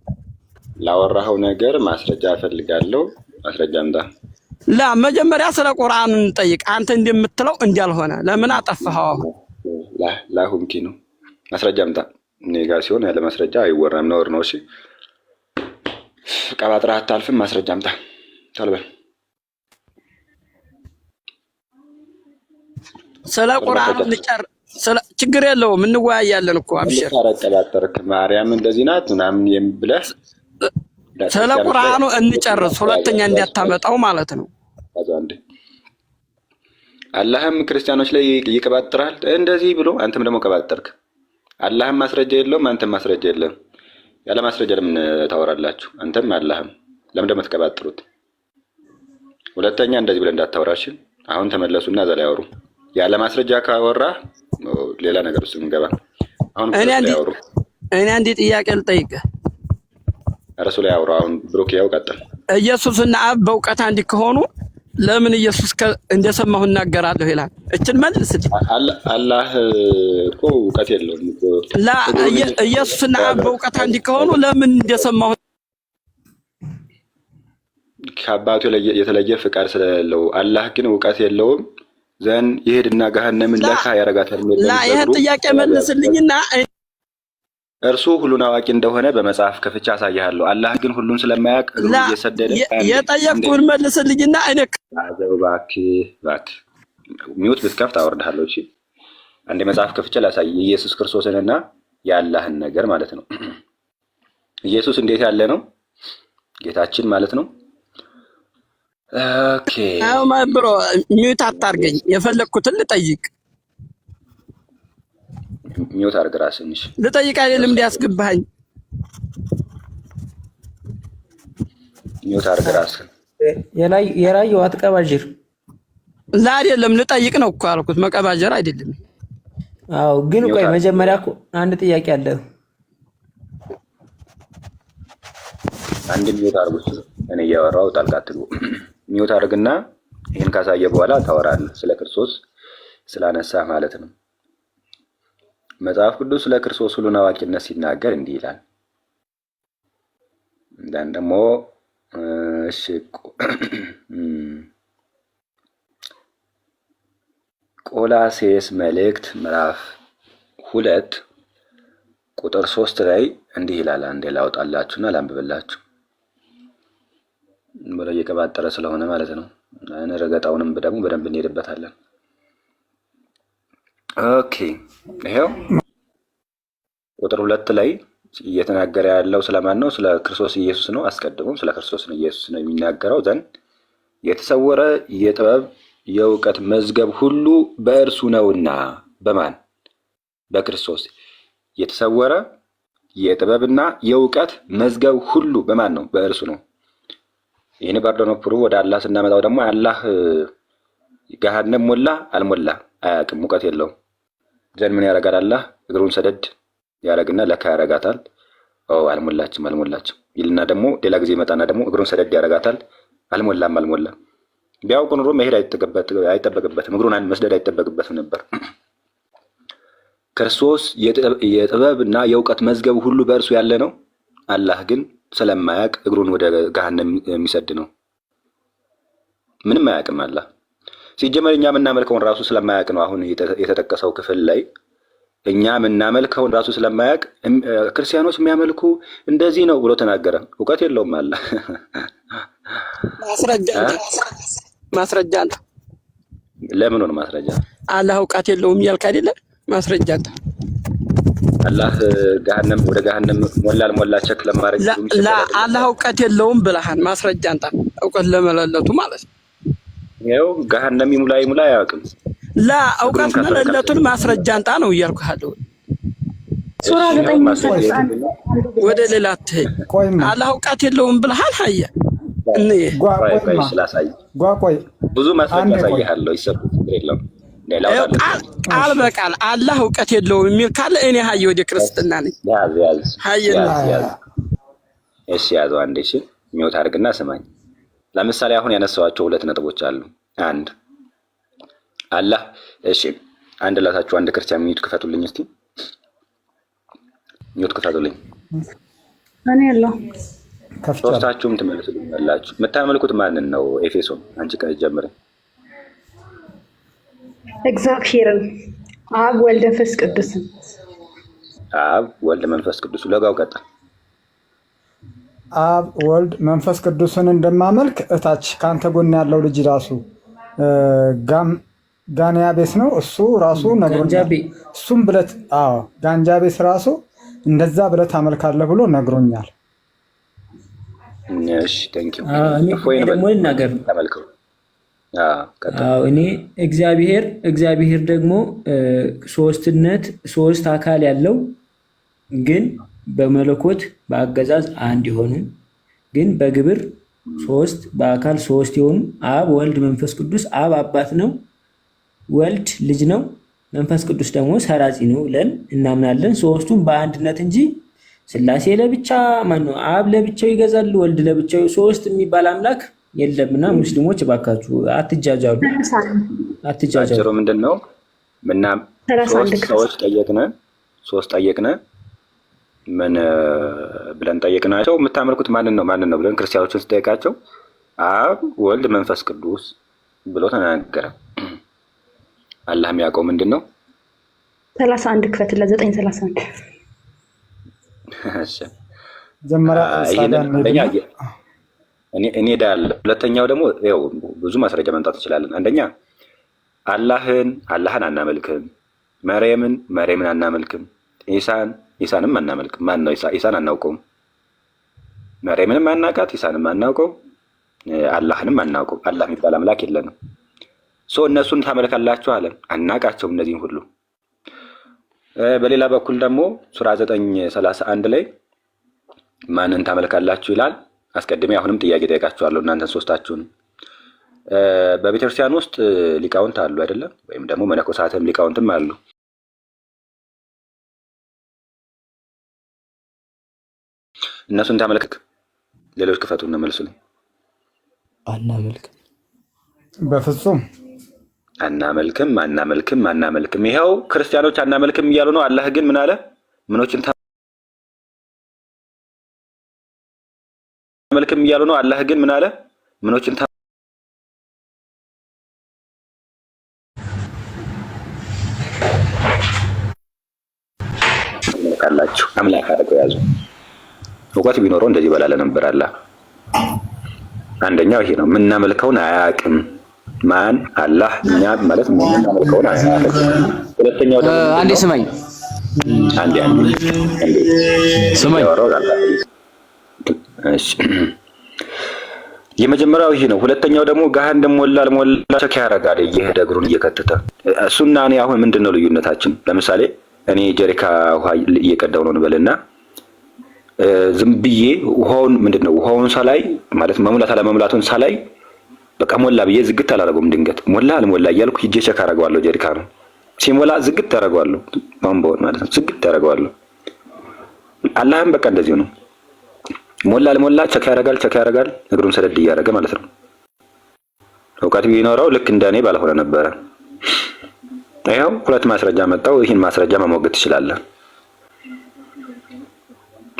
ላወራኸው ነገር ማስረጃ እፈልጋለሁ። ማስረጃ አምጣ። መጀመሪያ ስለ ቁርአኑ እንጠይቅ። አንተ እንደምትለው እንዳልሆነ ለምን አጠፋኸው? ላሁንኪ ነው። ማስረጃ አምጣ። እኔ ጋር ሲሆን ያለ ማስረጃ አይወራም፣ ነውር ነው። እሺ ቀባጥረህ አታልፍም። ማስረጃ አምጣ ቶሎ በል። ስለ ቁርአኑ ችግር የለውም እንወያያለን እኮ አብሽር። ተረቀባጠርክ ማርያም እንደዚህ ናት ምናምን ብለህ ስለ ቁርአኑ እንጨርስ። ሁለተኛ እንዲያታመጣው ማለት ነው። አላህም ክርስቲያኖች ላይ ይቀባጥራል እንደዚህ ብሎ አንተም ደግሞ ቀባጠርክ። አላህም ማስረጃ የለውም፣ አንተም ማስረጃ የለም። ያለ ማስረጃ ለምን ታወራላችሁ? አንተም አላህም ለምን ደግሞ ተቀባጥሩት? ሁለተኛ እንደዚህ ብለህ እንዳታወራሽ። አሁን ተመለሱና እዛ ላይ አወሩ። ያለ ማስረጃ ካወራ ሌላ ነገር ውስጥ እንገባ። አሁን እኔ አንድ ጥያቄ ልጠይቅህ። እርሱ ላይ አውራ። አሁን ብሩክ ያው ቀጥል። ኢየሱስና አብ በእውቀት አንድ ከሆኑ ለምን ኢየሱስ እንደሰማሁ እናገራለሁ ይላል? እችን መልስልኝ። አላህ እኮ እውቀት የለውም እኮ። ኢየሱስና አብ በእውቀት አንድ ከሆኑ ለምን እንደሰማሁ? ከአባቱ የተለየ ፍቃድ ስለሌለው። አላህ ግን እውቀት የለውም ዘንድ ይሄድና ገሃነምን ለካ ያረጋታል። ይሄን ጥያቄ መልስልኝና እርሱ ሁሉን አዋቂ እንደሆነ በመጽሐፍ ከፍቻ አሳያለሁ። አላህ ግን ሁሉን ስለማያውቅ እየሰደደ የጠየቅኩህን መልስልኝና እኔ እባክህ ሚውት ብትከፍት አወርድሃለሁ። እሺ አንድ መጽሐፍ ከፍቼ ላሳይ፣ ኢየሱስ ክርስቶስንና የአላህን ነገር ማለት ነው። ኢየሱስ እንዴት ያለ ነው? ጌታችን ማለት ነው። ኦኬ አው ማብሮ ሚውት አታርገኝ። የፈለኩትን ልጠይቅ። ሚውት አድርግ ራስህን። እሺ ልጠይቅ አይደለም እንዲያስገባኝ። ሚውት አድርግ ራስህን። የራየው አትቀባጅር። አይደለም ልጠይቅ ነው እኮ አልኩት፣ መቀባጀር አይደለም። አዎ ግን ቆይ መጀመሪያ እኮ አንድ ጥያቄ አለ። አንድ ሚውት አድርጉት። እኔ እያወራሁ ጣልቃ አትግቡ። ሚውት አድርግና ይሄን ካሳየ በኋላ ታወራለህ። ስለ ክርስቶስ ስላነሳ ማለት ነው። መጽሐፍ ቅዱስ ስለ ክርስቶስ ሁሉን አዋቂነት ሲናገር እንዲህ ይላል። እንዳን ደግሞ እሺ ቆላሴስ መልእክት ምዕራፍ 2 ቁጥር 3 ላይ እንዲህ ይላል። አንዴ ላውጣላችሁና ላንብብላችሁ። በላይ የቀባጠረ ስለሆነ ማለት ነው። ረገጣውንም ደግሞ በደንብ እንሄድበታለን። ኦኬ ይሄው ቁጥር 2 ላይ እየተናገረ ያለው ስለማን ነው? ስለ ክርስቶስ ኢየሱስ ነው። አስቀድሞም ስለ ክርስቶስ ኢየሱስ ነው የሚናገረው። ዘንድ የተሰወረ የጥበብ የእውቀት መዝገብ ሁሉ በእርሱ ነውና። በማን? በክርስቶስ። የተሰወረ የጥበብና የእውቀት መዝገብ ሁሉ በማን ነው? በእርሱ ነው። ይህን ባርዶኖ ፕሩቭ ወደ አላህ ስናመጣው ደግሞ አላህ ገሃነም ሞላ አልሞላ አያውቅም፣ እውቀት የለውም። ዘንድ ምን ያደርጋል? አላህ እግሩን ሰደድ ያደርግና ለካ ያደርጋታል። አልሞላችም ይልና ደግሞ ሌላ ጊዜ ይመጣና ደግሞ እግሩን ሰደድ ያደርጋታል። አልሞላም። ቢያውቅ ኑሮ መሄድ አይጠበቅበትም፣ እግሩን መስደድ አይጠበቅበትም ነበር። ክርስቶስ የጥበብና የእውቀት መዝገብ ሁሉ በእርሱ ያለ ነው። አላህ ግን ስለማያውቅ እግሩን ወደ ገሃነም የሚሰድ ነው። ምንም አያውቅም አላህ። ሲጀመር እኛ የምናመልከውን ራሱ ስለማያውቅ ነው። አሁን የተጠቀሰው ክፍል ላይ እኛ የምናመልከውን ራሱ ስለማያውቅ ክርስቲያኖች የሚያመልኩ እንደዚህ ነው ብሎ ተናገረ። እውቀት የለውም አለ። ማስረጃ አንተ ለምን ነው ማስረጃ? አላህ እውቀት የለውም እያልክ አይደለ? ማስረጃ አንተ አላህ ወደ ገሃነም ሞላ አልሞላ ቸክ ለማድረግ አላህ እውቀት የለውም ብለሃል። ማስረጃ አንተ እውቀት ለመለለቱ ማለት ነው። ያው ገሃነም ይሙላ አያውቅም። እውቀት መለለቱን ማስረጃ አንተ ነው እያልኩ ያለው። ሱራ 9 ወደ ሌላ ትሄድ። አላህ እውቀት የለውም ብለሃል። ሀየ ብዙ ማስረጃ ያሳይሃለሁ። ይሰብክ የለም ቃል በቃል አላህ እውቀት የለውም የሚል ካለ እኔ ሀየ ወደ ክርስትና ነኝ። እሺ ያዘው አንዴ። እሺ ሚውት አድርግና ስማኝ። ለምሳሌ አሁን ያነሳዋቸው 2 ነጥቦች አሉ። አንድ አላህ እሺ፣ አንድ ላታችሁ አንድ ክርስቲያን ሚውት ክፈቱልኝ እስቲ። ሚውት ክፈቱልኝ። እኔ ያለው ሶስታችሁም ትመልሱልኛላችሁ። የምታመልኩት ማንን ነው? ኤፌሶን አንቺ ከጀመረ እግዚአብሔርን አብ ወልድ መንፈስ ቅዱስ። አብ ወልድ መንፈስ ቅዱስ። ለጋው ቀጣ አብ ወልድ መንፈስ ቅዱስን እንደማመልክ እታች ካንተ ጎን ያለው ልጅ ራሱ ጋንያ ቤስ ነው እሱ ራሱ ነግሮኛል። እሱም ብለት ጋንጃ ቤስ ራሱ እንደዛ ብለት አመልካለህ ብሎ ነግሮኛል። እሺ ቴንክ ዩ። እኔ ደግሞ ልናገር። እኔ እግዚአብሔር ደግሞ ሶስትነት ሶስት አካል ያለው ግን በመለኮት በአገዛዝ አንድ የሆኑ ግን በግብር ሶስት በአካል ሶስት የሆኑ አብ ወልድ መንፈስ ቅዱስ። አብ አባት ነው፣ ወልድ ልጅ ነው፣ መንፈስ ቅዱስ ደግሞ ሰራጺ ነው ብለን እናምናለን። ሶስቱም በአንድነት እንጂ ስላሴ ለብቻ ማነው አብ ለብቻው ይገዛል፣ ወልድ ለብቻው ሶስት የሚባል አምላክ የለምና ሙስሊሞች እባካችሁ አትጃጃሉ። ምንድነው ሶስት ጠየቅነ ምን ብለን ጠየቅናቸው? የምታመልኩት ማንን ነው ብለን ክርስቲያኖችን ስጠይቃቸው አብ ወልድ መንፈስ ቅዱስ ብሎ ተናገረ። አላህ የሚያውቀው ምንድን ነው? 31 ክፈት ለ9:31 እኔ ዳለ። ሁለተኛው ደግሞ ያው ብዙ ማስረጃ ማምጣት እንችላለን። አንደኛ አላህን አናመልክም፣ መርየምን አናመልክም፣ ኢሳንም አናመልክም። ማን ነው ኢሳን አናውቀውም፣ መርየምንም አናውቃት፣ ኢሳንም አናውቀው፣ አላህንም አናውቀው። አላህ የሚባል አምላክ የለንም። እነሱን ታመልካላችሁ አለን። አናውቃቸውም እነዚህን ሁሉ። በሌላ በኩል ደግሞ ሱራ 9:31 ላይ ማንን ታመልካላችሁ ይላል። አስቀድሜ አሁንም ጥያቄ ጠይቃችኋለሁ እናንተን ሶስታችሁን። በቤተክርስቲያን ውስጥ ሊቃውንት አሉ አይደለም? ወይም ደግሞ መነኮሳትም ሊቃውንትም አሉ። እነሱን ታመልክ? ሌሎች ክፈቱና መልሱልኝ። አናመልክም፣ በፍጹም አናመልክም። ይኸው ክርስቲያኖች አናመልክም እያሉ ነው። አላህ ግን ምን አለ? ምኖችን ታመልክም እያሉ ነው። አላህ ግን ምን አለ? ምኖችን ታመልካላችሁ? አምላክ አድርገው ያዙ። እውቀት ቢኖረው እንደዚህ በላለ ነበር አላህ። አንደኛው ይሄ ነው። የምናመልከውን አያውቅም። ማን? አላህ። እኛ ማለት የምናመልከውን አያውቅም። ሁለተኛው ደግሞ አንዴ ስማኝ፣ አንዴ ስማኝ። እሺ የመጀመሪያው ይሄ ነው። ሁለተኛው ደግሞ ገሃነም ሞላ አልሞላ ቸክ ያደርጋል እየሄደ እግሩን እየከተተ። እሱና እኔ አሁን ምንድነው ልዩነታችን? ለምሳሌ እኔ ጀሪካ ውሃ እየቀዳው ነው እንበልና ዝም ብዬ ውሃውን ምንድነው ውሃውን ሳላይ ማለት መሙላት አለመሙላቱን ሳላይ በቃ ሞላ ብዬ ዝግት አላደርገውም። ድንገት ሞላ አልሞላ እያልኩ ሂጄ ቸክ አደርገዋለሁ። ጀሪካ ነው ሲሞላ ዝግት አደርገዋለሁ። ቧንቧውን ማለት ነው ዝግት አደርገዋለሁ። አላህም በቃ እንደዚሁ ነው። ሞላ አልሞላ ቸክ ያደርጋል እግሩን ሰደድ እያደረገ ማለት ነው። እውቀት ቢኖረው ልክ እንደኔ ባልሆነ ነበረ። ይኸው ሁለት ማስረጃ መጣው። ይህን ማስረጃ መሞገት ትችላለህ።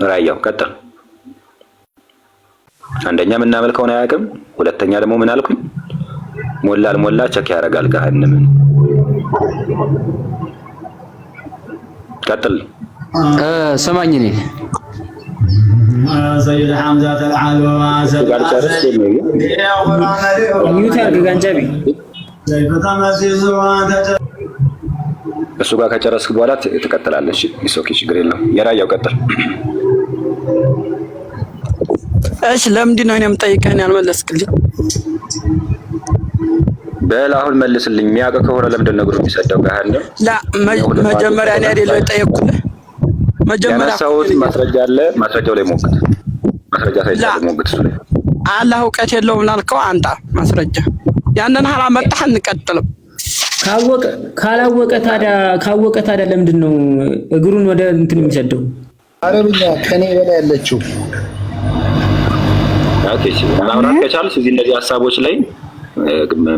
ራያው ቀጥል። አንደኛ የምናመልከውን አያውቅም። ሁለተኛ ደግሞ ምን አልኩኝ? ሞላ አልሞላ ቸክ ያደርጋል ገሃነምን። ቀጥል። ሰማኝ እኔ ሰይድ ሐምዛ ተልዓል ወማሰል እሱ ጋር ከጨረስክ በኋላ ትቀጥላለሽ። ኢሶኪ ችግር የለውም። የራያው ቀጥል። እሺ ለምንድን ነው እኔም ጠይቀኝ ያልመለስክልኝ? በል አሁን መልስልኝ። የሚያውቅ ከሆነ ለምንድን ነው እግሩ የሚሰደው ገሃነም? መጀመሪያ እኔ አይደለም የጠየቅኩህ። መጀመሪያ ያነሳሁት ማስረጃ አለ። ማስረጃው ላይ ሞግት። ማስረጃ ሳይቻል ሞግት። እሱ ላይ አላህ እውቀት የለውም ላልከው አንተ ማስረጃ ያንን አላመጣህ እንቀጥልም። ካወቀ ታዲያ ለምንድን ነው እግሩን ወደ እንትን የሚሰደው? አረብኛ ከኔ በላይ ያለችው ኦኬ። ማውራት ከቻልሽ እዚህ እንደዚህ ሀሳቦች ላይ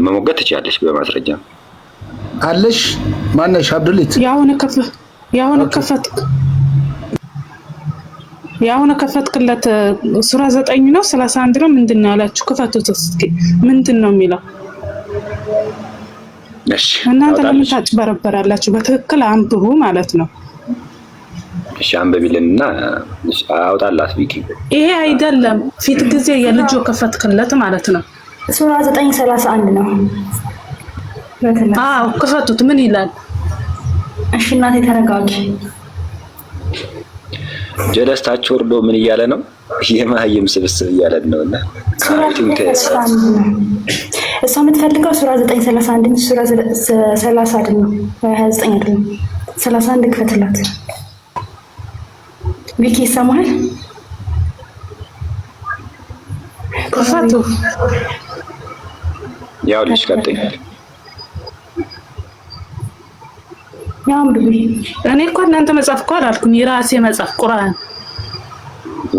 መሞገት ትችያለሽ በማስረጃ አለሽ። ማነሽ? አብዱሊት ያሁን ከፈትክለት ሱራ 9 ነው 31 ነው ምንድን ነው ያላችሁ? ክፈቱት እስኪ ምንድን ነው የሚለው? እሺ እናንተ ለምን ታጭበረበራላችሁ? በትክክል አንብቡ ማለት ነው። እሺ አንብቢልንና አውጣላት ቢቂ። ይሄ አይደለም ፊት ጊዜ የልጆ ከፈትክለት ማለት ነው። ሱራ 9:31 ነው። አዎ ክፈቱት። ምን ይላል? እሺ እናቴ ተረጋጊ። ጀለስታችሁ ወርዶ ምን እያለ ነው? የማህይም ስብስብ እያለ ነውና እሷ የምትፈልገው ሱራ 9:31 ሱራ 30 አይደለም 29 አይደለም 31 ክፈትላት። ቢኪ ይሰማል? ክፈቱ። ያው ልጅ ቀጥይ። ያው ብቢ እኔ እኮ እናንተ መጽሐፍ እኮ አላልኩም፣ የራሴ መጽሐፍ ቁርአን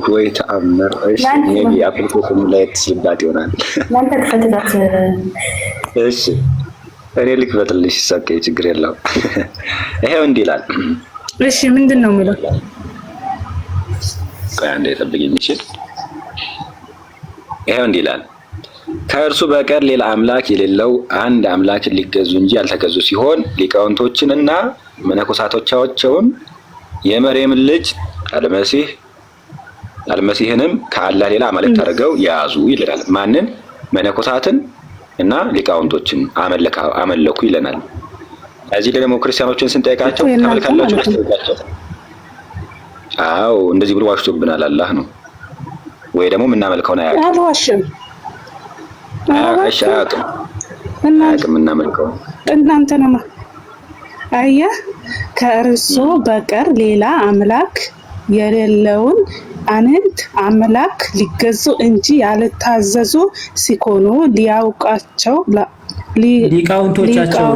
ወይ ተአምር። እሺ ነቢ አፕሊኬሽን ላይ ተስልባት ይሆናል። እናንተ ክፈትላት። እሺ እኔ ልክፈትልሽ። ሰከይ ችግር የለውም። ይሄው እንዲህ ይላል። እሺ ምንድን ነው የሚለው? አንዴ ጠብቂኝ። እሺ ይሄው እንዲህ ይላል። ከእርሱ በቀር ሌላ አምላክ የሌለው አንድ አምላክ ሊገዙ እንጂ ያልተገዙ ሲሆን ሊቃውንቶችንና መነኮሳቶቻቸውን የመርየም ልጅ አልመሲህንም ከአላህ ሌላ አማልክት አድርገው ያዙ ይላል። ማንን? መነኮሳትን እና ሊቃውንቶችን አመለኩ ይለናል። እዚህ ደግሞ ክርስቲያኖችን ስንጠይቃቸው ታመልካላችሁ ወይስ? አዎ እንደዚህ ብሎ ዋሽቶብናል አላህ ነው ወይ ደግሞ የምናመልከውን አልዋሽም። አያውቅም እናመልከው እናንተ ነው። አየህ ከእርሱ በቀር ሌላ አምላክ የሌለውን አንድ አምላክ ሊገዙ እንጂ ያልታዘዙ ሲሆኑ ሊያውቃቸው ሊቃውንቶቻቸው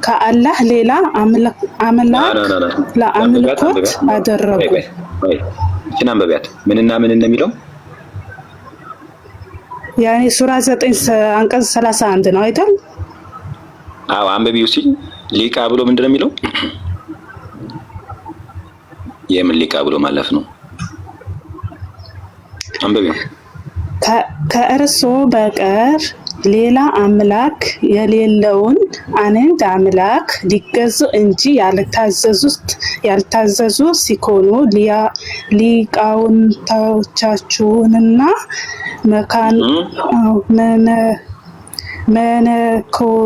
ከአላህ ሌላ አምላክ ለአምልኮት አደረጉ። እቺን አንበቢያት ምንና ምን እንደሚለው ያኔ ሱራ 9 አንቀጽ 31 ነው አይደል? አዎ አንበቢው ሲል ሊቃ ብሎ ምንድነው የሚለው? የምን ሊቃ ብሎ ማለፍ ነው? አንበቢው ከእርሱ በቀር ሌላ አምላክ የሌለውን አንድ አምላክ ሊገዙ እንጂ ያልታዘዙ ሲሆኑ ሊቃውንቶቻችሁንና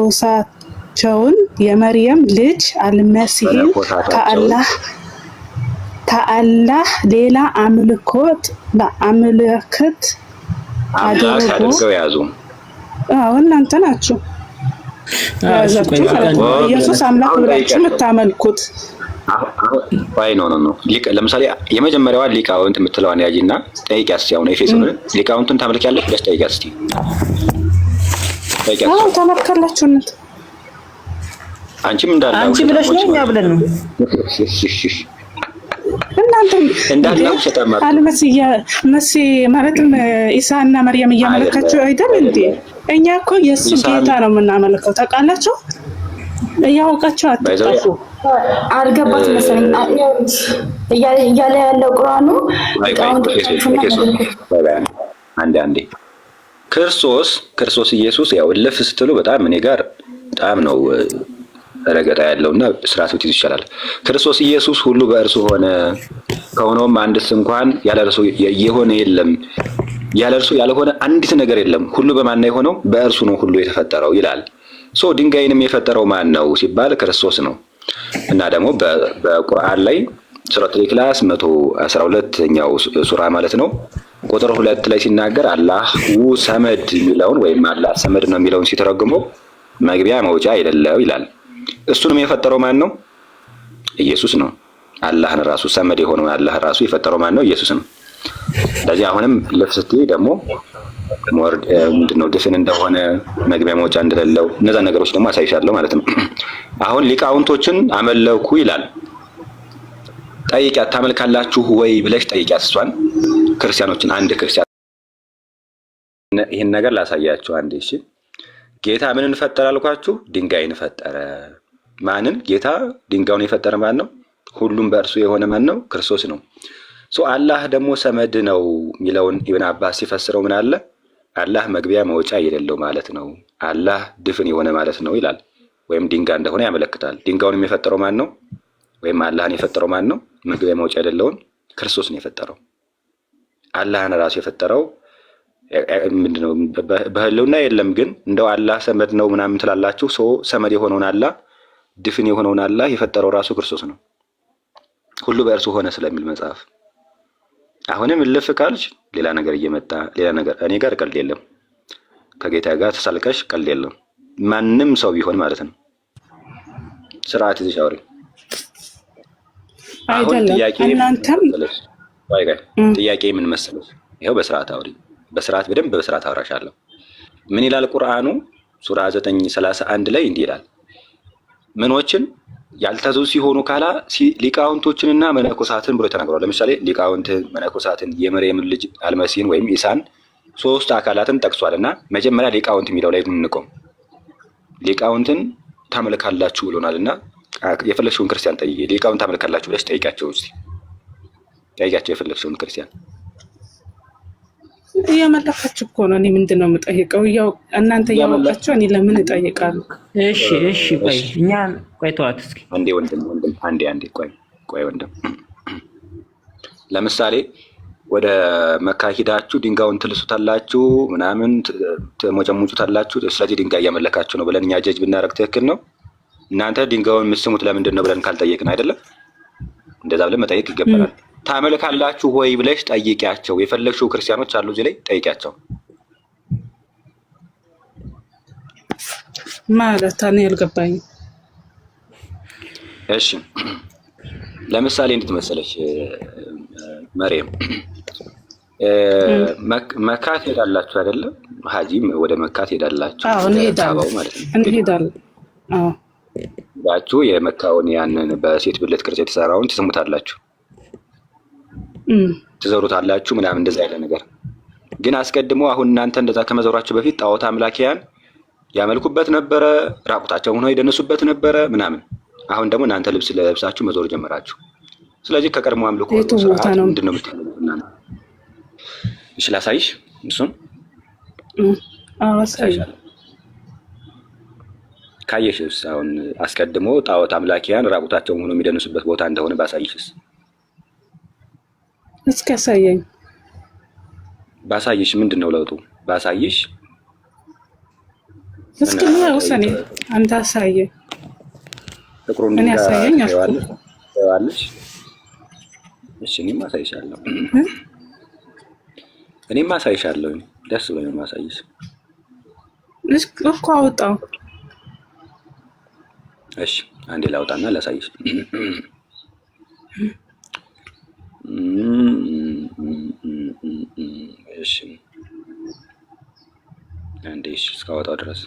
መነኮሳቸውን የመርየም ልጅ አልመሲህን ከአላህ ሌላ አምልኮት አድርገው ያዙ። እናንተ ናችሁ ኢየሱስ አምላክ ብላችሁ የምታመልኩት። ነው ለምሳሌ የመጀመሪያዋ ሊቃውንት የምትለዋን ያጂና ጠይቂያት እስኪ። አሁን ኤፌሶን ሊቃውንቱን ታመልኪያለሽ ብለሽ ጠይቂያት እስኪ። ታመልካላችሁ አንቺም እንዳለው አንቺ ብለሽ ነው እኛ ብለን ነው እናንተም እንዳለው ተጣማሩ መሲ ማለትም ኢሳና መርየም እያመለካችሁ አይደል እንዴ? እኛ እኮ የሱ ጌታ ነው የምናመልከው። ታውቃላችሁ? እያወቃችሁ አትጣፉ። አልገባት መሰለኝ እያለ ያለው ቁርአኑ አንዴ ክርስቶስ ኢየሱስ ያው እልፍ ስትሉ በጣም እኔ ጋር በጣም ነው ረገጣ ያለውና ስርዓት ብትይዙ ይሻላል። ክርስቶስ ኢየሱስ ሁሉ በእርሱ ሆነ፣ ከሆነውም አንድስ እንኳን ያለ እርሱ የሆነ የለም፣ ያለ እርሱ ያልሆነ አንዲት ነገር የለም። ሁሉ በማን ነው የሆነው? በእርሱ ነው ሁሉ የተፈጠረው ይላል። ድንጋይንም የፈጠረው ማን ነው ሲባል ክርስቶስ ነው። እና ደግሞ በቁርአን ላይ ሱረቱል ኢኽላስ 112ኛው ሱራ ማለት ነው ቁጥር 2 ላይ ሲናገር አላሁ ሰመድ የሚለውን ወይም አላህ ሰመድ ነው የሚለውን ሲተረጉመው መግቢያ መውጫ አይደለም ይላል። እሱንም የፈጠረው ማን ነው? ኢየሱስ ነው። አላህን ራሱ ሰመድ የሆነው አላህ ራሱ የፈጠረው ማን ነው? ኢየሱስ ነው። ስለዚህ አሁንም ለፍስቲ ደግሞ ምንድነው ድፍን እንደሆነ መግቢያ መውጫ እንደሌለው እነዛ ነገሮች ደግሞ አሳይሻለሁ ማለት ነው። አሁን ሊቃውንቶችን አመለኩ ይላል። ጠይቂያት ታመልካላችሁ ወይ ብለሽ ጠይቂያት እሷን። ክርስቲያኖችን አንድ ክርስቲያን ይሄን ነገር ላሳያችሁ አንዴ እሺ። ጌታ ምንን ፈጠረ አልኳችሁ? ድንጋይን ፈጠረ። ማንን? ጌታ ድንጋዩን የፈጠረ ማን ነው? ሁሉም በእርሱ የሆነ ማን ነው? ክርስቶስ ነው። አላህ ደግሞ ሰመድ ነው የሚለውን ኢብን አባስ ሲፈስረው ምን አለ? አላህ መግቢያ መውጫ የሌለው ማለት ነው። አላህ ድፍን የሆነ ማለት ነው ይላል። ወይም ድንጋይ እንደሆነ ያመለክታል። ድንጋዩን የፈጠረው ማን ነው? ወይም አላህን የፈጠረው ማን ነው? መግቢያ መውጫ የሌለውን ክርስቶስ ነው የፈጠረው። አላህን ራሱ የፈጠረው ምንድነው? በህልውና የለም። ግን እንደው አላህ ሰመድ ነው ምናምን ትላላችሁ። ሰመድ የሆነውን አላህ ድፍን የሆነውን አላህ የፈጠረው ራሱ ክርስቶስ ነው። ሁሉ በእርሱ ሆነ ስለሚል መጽሐፍ። አሁንም እልፍ ካልሽ ሌላ ነገር እየመጣ ሌላ ነገር። እኔ ጋር ቀልድ የለም። ከጌታ ጋር ተሳልቀሽ ቀልድ የለም። ማንም ሰው ቢሆን ማለት ነው። ስርዓት ይዘሽ አውሪ። አሁን ጥያቄ ምን መሰለሽ? ይኸው በስርዓት አውሪ። በደንብ በስርዓት አውራሻለሁ። ምን ይላል ቁርአኑ? ሱራ 9:31 ላይ እንዲህ ይላል። ምኖችን ያልታዘዙ ሲሆኑ ካላ ሊቃውንቶችንና መነኮሳትን ብሎ ተናግሯል። ለምሳሌ ሊቃውንትን፣ መነኮሳትን፣ የመርየም ልጅ አልመሲህን ወይም ኢሳን ሶስት አካላትን ጠቅሷልና መጀመሪያ ሊቃውንት የሚለው ላይ እንቆም። ሊቃውንትን ታመልካላችሁ ብሎናልና የፈለግሽውን ክርስቲያን ጠይቂ። ሊቃውንት ታመልካላችሁ ብለሽ ጠይቂያቸው እስቲ። ጠይቂያቸው የፈለግሽውን ክርስቲያን። እያመለካችሁ እኮ ነው። እኔ ምንድን ነው የምጠይቀው? ያው እናንተ እያወቃችሁ እኔ ለምን እጠይቃለሁ? እሺ ቆይ እኛ ቆይ ተዋት እስኪ አንዴ ወንድም አንዴ ቆይ ወንድም። ለምሳሌ ወደ መካ ሂዳችሁ ድንጋዩን ትልሱታላችሁ ምናምን ትሞጨሙጩታላችሁ። ስለዚህ ድንጋይ እያመለካችሁ ነው ብለን እኛ ጀጅ ብናደርግ ትክክል ነው? እናንተ ድንጋዩን የምትስሙት ለምንድን ነው ብለን ካልጠየቅን አይደለም? እንደዛ ብለን መጠየቅ ይገባናል። ታመልካላችሁ ወይ ብለሽ ጠይቂያቸው። የፈለግሽው ክርስቲያኖች አሉ እዚህ ላይ ጠይቂያቸው። ማለት እኔ አልገባኝም። እሺ ለምሳሌ እንዴት መሰለሽ መርየም መካ ትሄዳላችሁ አይደለም? ሀጂም ወደ መካ ትሄዳላችሁ። አዎ እንሄዳለን ማለት ነው። እንሄዳለን። አዎ ዳችሁ የመካውን ያንን በሴት ብልት ቅርጽ የተሰራውን ትስሙታላችሁ፣ ትዘሩታላችሁ ምናምን እንደዛ ያለ ነገር። ግን አስቀድሞ አሁን እናንተ እንደዛ ከመዘራችሁ በፊት ጣዖት አምላኪያን ያመልኩበት ነበረ፣ ራቁታቸው ሆነው ይደነሱበት ነበረ ምናምን። አሁን ደግሞ እናንተ ልብስ ለብሳችሁ መዞር ጀመራችሁ። ስለዚህ ከቀድሞ አምልኮ ስርዓት ምንድነው የምታደርጉት እናንተ? እሺ ላሳይሽ እሱን። አሳይ። ካየሽስ አሁን አስቀድሞ ጣዖት አምላኪያን ራቁታቸውን ሆኖ የሚደንሱበት ቦታ እንደሆነ ባሳይሽስ? እስኪ ያሳየኝ። ባሳይሽ ምንድነው ለውጡ? ባሳይሽ እስኪ ነው ወሰኔ አንተ አሳየኝ። ጥቁሩን እኔ አሳየኝ አልኩሽ። እሺ እኔም አሳይሻለሁ። ደስ ብሎኝ ማሳይሽ። እኮ አውጣው። እሺ አንዴ ላውጣና ላሳይሽ። እሺ አንዴ እስካወጣው ድረስ